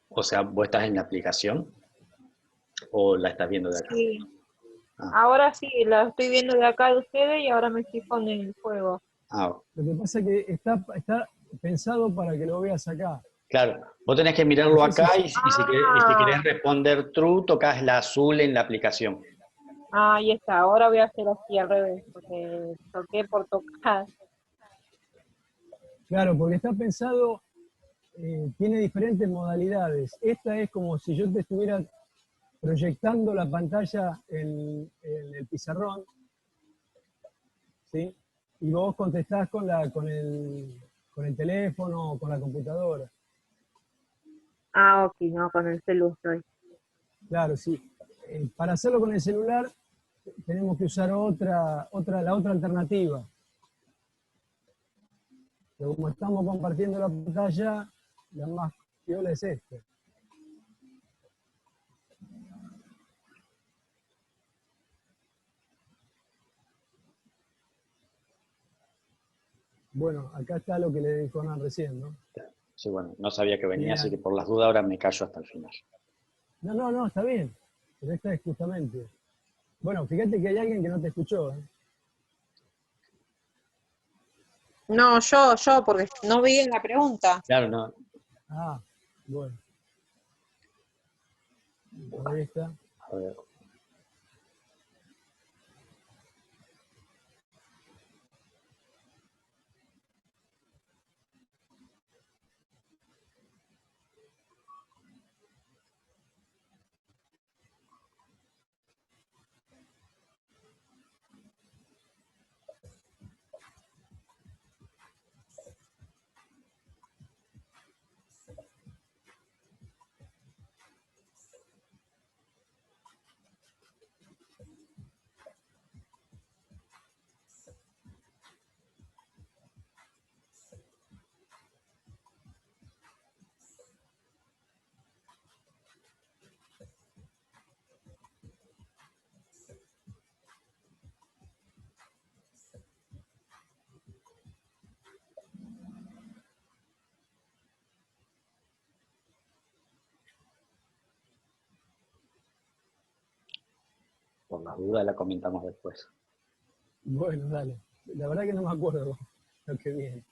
O sea, ¿vos estás en la aplicación o la estás viendo de acá? Sí. Ah. Ahora sí, la estoy viendo de acá de ustedes y ahora me estoy con el juego. Ah, lo que pasa es que está pensado para que lo veas acá. claro, vos tenés que mirarlo No sé acá si- y si querés responder true, tocas la azul en la aplicación. Ahí está, ahora voy a hacer así al revés, porque toqué por tocar. Claro, porque está pensado, tiene diferentes modalidades. Esta es como si yo te estuviera proyectando la pantalla en el pizarrón, ¿sí? Y vos contestás con el teléfono o con la computadora. Ah, ok, no, con el celu estoy. Claro, sí. Para hacerlo con el celular tenemos que usar la otra alternativa. Pero como estamos compartiendo la pantalla, la más piola es esta. Bueno, acá está lo que le dijo Hernán recién, ¿no? Sí, bueno, no sabía que venía, así Bien. que por las dudas ahora me callo hasta el final. No, está bien. Pero esta es justamente. Bueno, fíjate que hay alguien que no te escuchó, ¿eh? No, yo, porque no vi en la pregunta. Claro, no, Ah, bueno. Ahí está. a ver. por la duda la comentamos después. Bueno, dale. La verdad que no me acuerdo lo que viene.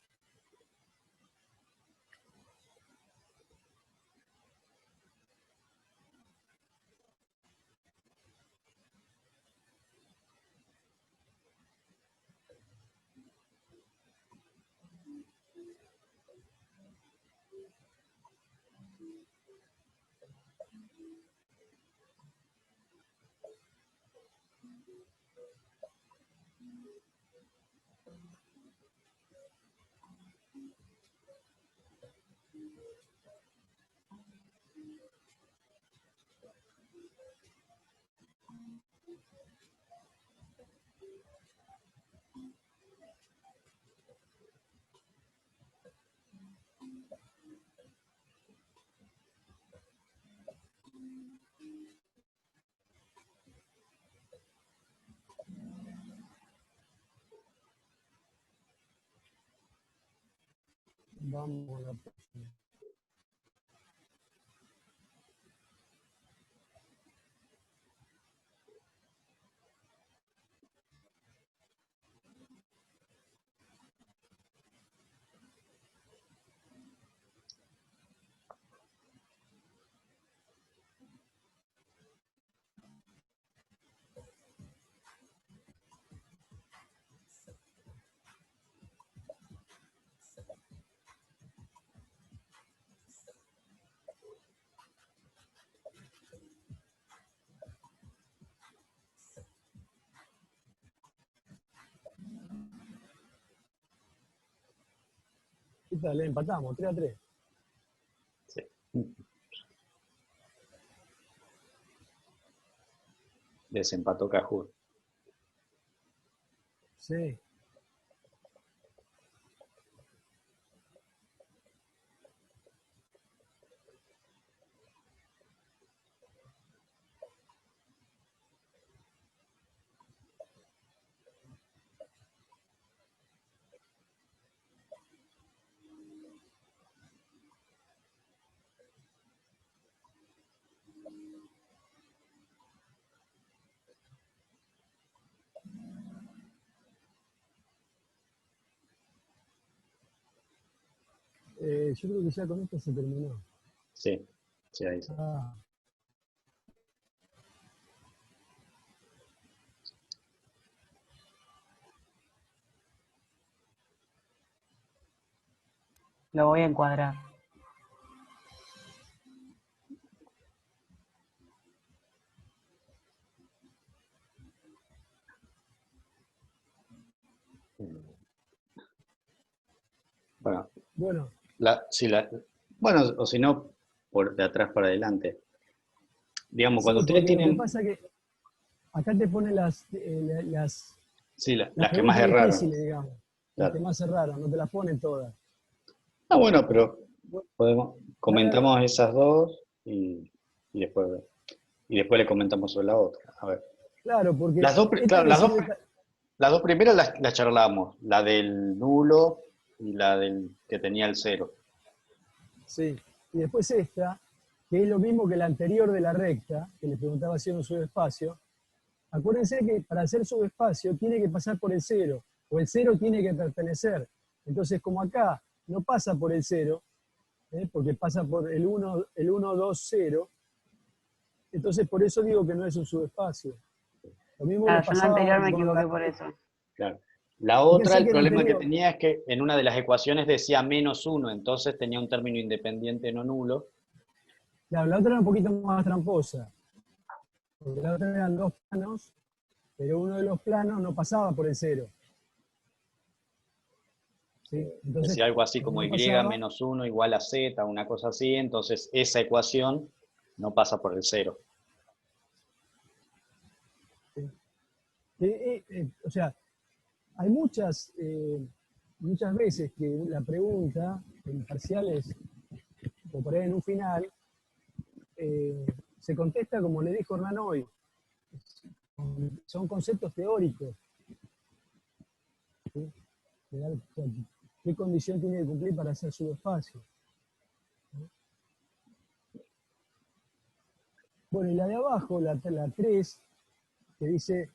Vamos a la próxima. ¿Qué tal? Empatamos, 3-3. Sí. Desempató Cajur. Sí. Yo creo que ya con esto se terminó. Sí, sí, ahí sí. Ah, Lo voy a encuadrar. Bueno, bueno, bueno, o si no, por de atrás para adelante. Digamos, sí, cuando ustedes porque lo que tienen, pasa es que acá te ponen las sí, las que más preguntas erraron. difíciles, digamos. Las Claro. que más erraron, no te las ponen todas. Ah, bueno, pero Bueno, comentamos esas dos y después le comentamos sobre la otra. A ver. claro, porque Las dos, esta claro, me sirve. las dos primeras las charlamos, la del nulo y la del que tenía el 0. Sí. Y después esta, que es lo mismo que la anterior de la recta, que les preguntaba si era un subespacio. Acuérdense que para hacer subespacio tiene que pasar por el 0, o el 0 tiene que pertenecer. Entonces, como acá no pasa por el 0, porque pasa por el 1, 2, 0, entonces por eso digo que no es un subespacio. Lo mismo Claro, le yo en la pasaba anterior me con equivoqué la por eso. Claro. La otra, Fíjense el que en la problema que anterior, tenía es que en una de las ecuaciones decía -1, entonces tenía un término independiente no nulo. claro, la otra era un poquito más tramposa, porque la otra eran dos planos, pero uno de los planos no pasaba por el 0. ¿Sí? Entonces, Decía algo así como como no y pasaba, menos 1 igual a z, una cosa así, entonces esa ecuación no pasa por el 0. o sea, hay muchas veces que la pregunta en parciales o por ahí en un final se contesta como le dijo Hernán hoy. Son conceptos teóricos. ¿Sí? ¿Qué condición tiene que cumplir para hacer subespacio? Bueno, y la de abajo, la 3, que dice,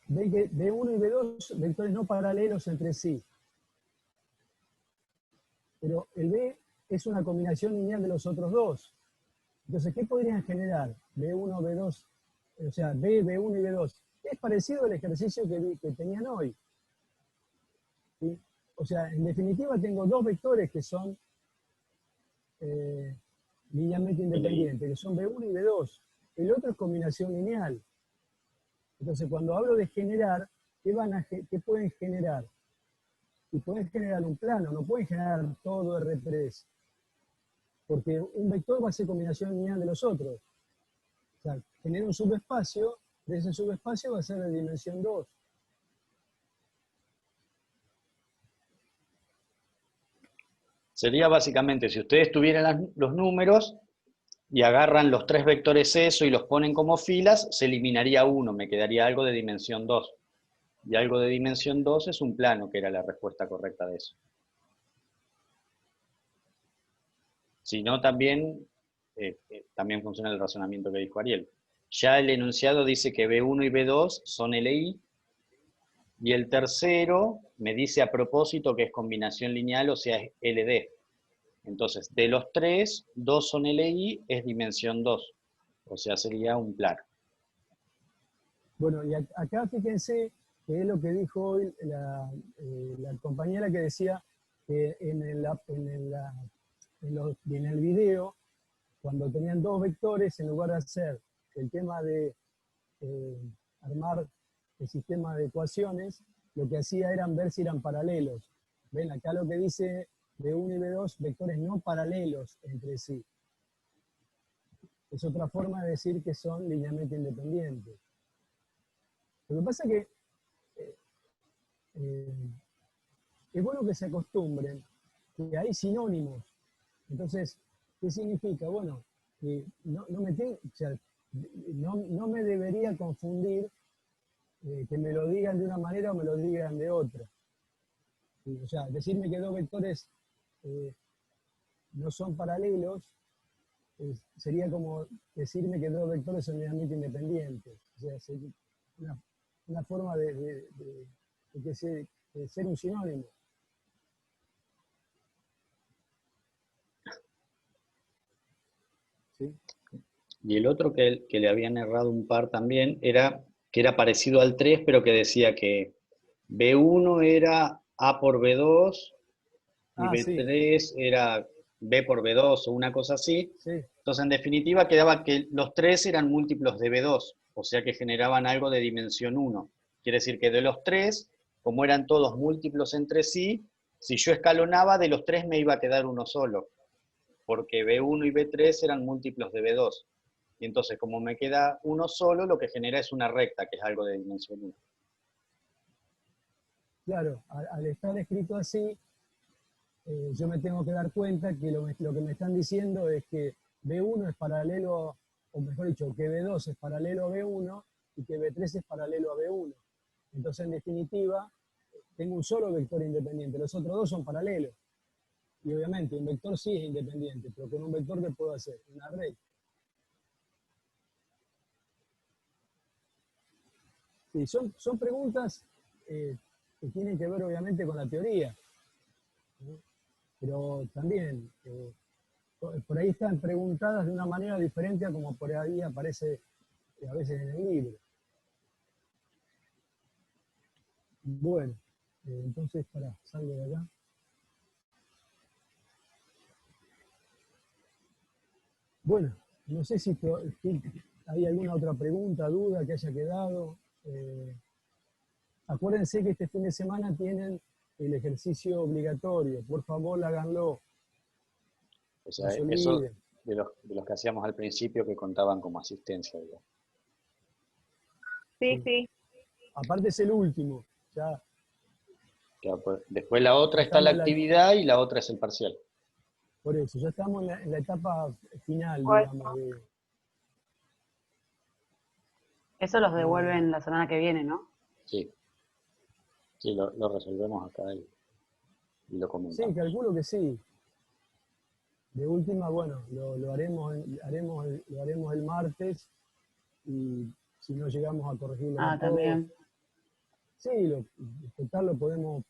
ven que B1 y B2, vectores no paralelos entre sí. Pero el B es una combinación lineal de los otros dos. Entonces, ¿qué podrían generar? B1, B2, o sea, B, B1 y B2. Es parecido al ejercicio que tenían hoy. ¿Sí? O sea, en definitiva tengo dos vectores que son linealmente independientes, que son B1 y B2. El otro es combinación lineal. Entonces, cuando hablo de generar, ¿qué pueden generar? Y pueden generar un plano, no pueden generar todo R3. Porque un vector va a ser combinación lineal de los otros. O sea, genera un subespacio, de ese subespacio va a ser de dimensión 2. Sería básicamente, si ustedes tuvieran los números y agarran los tres vectores eso y los ponen como filas, se eliminaría uno, me quedaría algo de dimensión 2. Y algo de dimensión 2 es un plano, que era la respuesta correcta de eso. Si no, también funciona el razonamiento que dijo Ariel. Ya el enunciado dice que B1 y B2 son LI, y el tercero me dice a propósito que es combinación lineal, o sea, es LD. Entonces, de los tres, 2 son LI, es dimensión 2. O sea, sería un plano. Bueno, y acá fíjense que es lo que dijo hoy la compañera que decía que en el video, cuando tenían dos vectores, en lugar de hacer el tema de armar el sistema de ecuaciones, lo que hacía eran ver si eran paralelos. Ven, acá lo que dice B1 y B2, vectores no paralelos entre sí. Es otra forma de decir que son linealmente independientes. Lo que pasa es que es bueno que se acostumbren que hay sinónimos. Entonces, ¿qué significa? Bueno, que no me debería confundir que me lo digan de una manera o me lo digan de otra. O sea, decirme que dos vectores no son paralelos sería como decirme que dos vectores son linealmente independientes. O sea, sería una forma de ser un sinónimo. ¿Sí? Y el otro que le habían errado un par también era que era parecido al 3, pero que decía que B1 era A por B2 y B3 sí, era B por B2 o una cosa así. Sí. Entonces, en definitiva, quedaba que los tres eran múltiplos de B2, o sea que generaban algo de dimensión 1. Quiere decir que de los tres, como eran todos múltiplos entre sí, si yo escalonaba, de los tres me iba a quedar uno solo, porque B1 y B3 eran múltiplos de B2. Y entonces, como me queda uno solo, lo que genera es una recta, que es algo de dimensión 1. Claro, al estar escrito así, yo me tengo que dar cuenta que lo que me están diciendo es que B1 es paralelo, o mejor dicho, que B2 es paralelo a B1 y que B3 es paralelo a B1. Entonces, en definitiva, tengo un solo vector independiente, los otros dos son paralelos. Y obviamente, un vector sí es independiente, pero con un vector, ¿qué puedo hacer? Una recta. Sí, son preguntas que tienen que ver obviamente con la teoría, ¿no? Pero también por ahí están preguntadas de una manera diferente a como por ahí aparece a veces en el libro. Bueno, entonces, salgo de acá. Bueno, no sé si hay alguna otra pregunta, duda que haya quedado. Acuérdense que este fin de semana tienen el ejercicio obligatorio. Por favor, háganlo. O sea, no eso de los que hacíamos al principio que contaban como asistencia, digamos. Sí, sí. Aparte es el último. Ya. Claro, pues, después la otra está la actividad y la otra es el parcial. Por eso, ya estamos en la etapa final, Bueno. digamos. Eso los devuelven la semana que viene, ¿no? Sí. Sí, lo resolvemos acá y lo comentamos. Sí, calculo que sí. De última, bueno, lo haremos el martes y si no llegamos a corregirlo. Ah, también. Sí, total lo podemos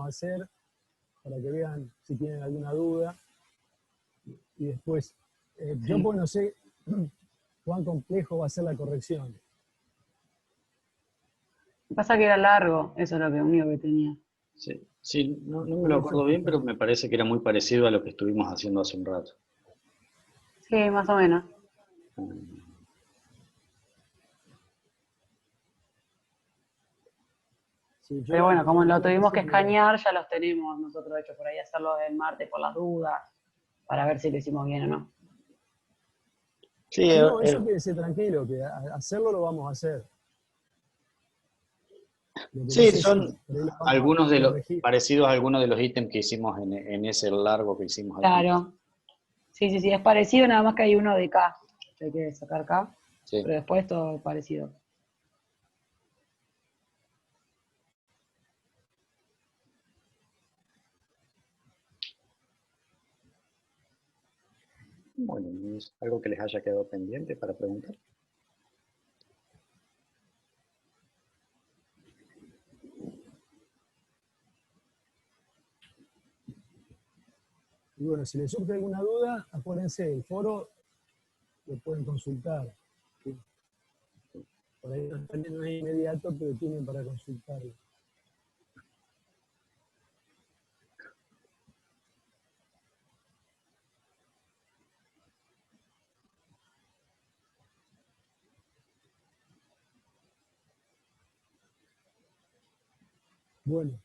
hacer para que vean si tienen alguna duda. Y después, yo pues no sé cuán complejo va a ser la corrección. Pasa que era largo, eso es lo único que tenía. Sí, sí, no me lo acuerdo bien, pero me parece que era muy parecido a lo que estuvimos haciendo hace un rato. Sí, más o menos. Sí, Pero bueno, como lo tuvimos que escanear, ya los tenemos nosotros hechos por ahí, hacerlo el martes por las dudas, para ver si lo hicimos bien o no. Sí, no, eso quédese tranquilo, que hacerlo lo vamos a hacer. Sí, son algunos de los parecidos a algunos de los ítems que hicimos en ese largo que hicimos. Claro. Sí, es parecido, nada más que hay uno de K, que hay que sacar K, sí. Pero después todo parecido. Bueno, ¿es algo que les haya quedado pendiente para preguntar? Y bueno, si les surge alguna duda, acuérdense, el foro lo pueden consultar. ¿Sí? Por ahí también no es inmediato, pero tienen para consultarlo. Bueno,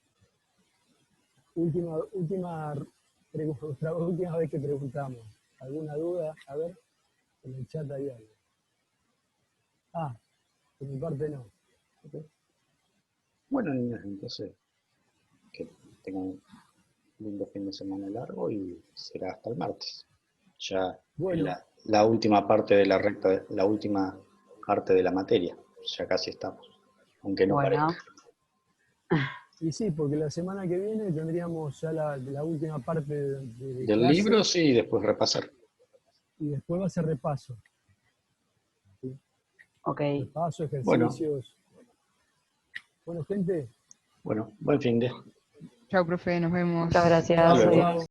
última vez que preguntamos. ¿Alguna duda? A ver, en el chat hay algo. Ah, por mi parte no. Okay. Bueno, niños, entonces, que tengan un lindo fin de semana largo y será hasta el martes. Ya bueno, la última parte de la última parte de la materia. Ya casi estamos, aunque no parezca. Y sí, porque la semana que viene tendríamos ya la última parte de del clase, libro, sí, y después repasar. Y después va a ser repaso. ¿Sí? Ok. Repaso, ejercicios. Bueno, gente. Bueno, buen fin de. Chao, profe, nos vemos. Muchas gracias. Hasta luego.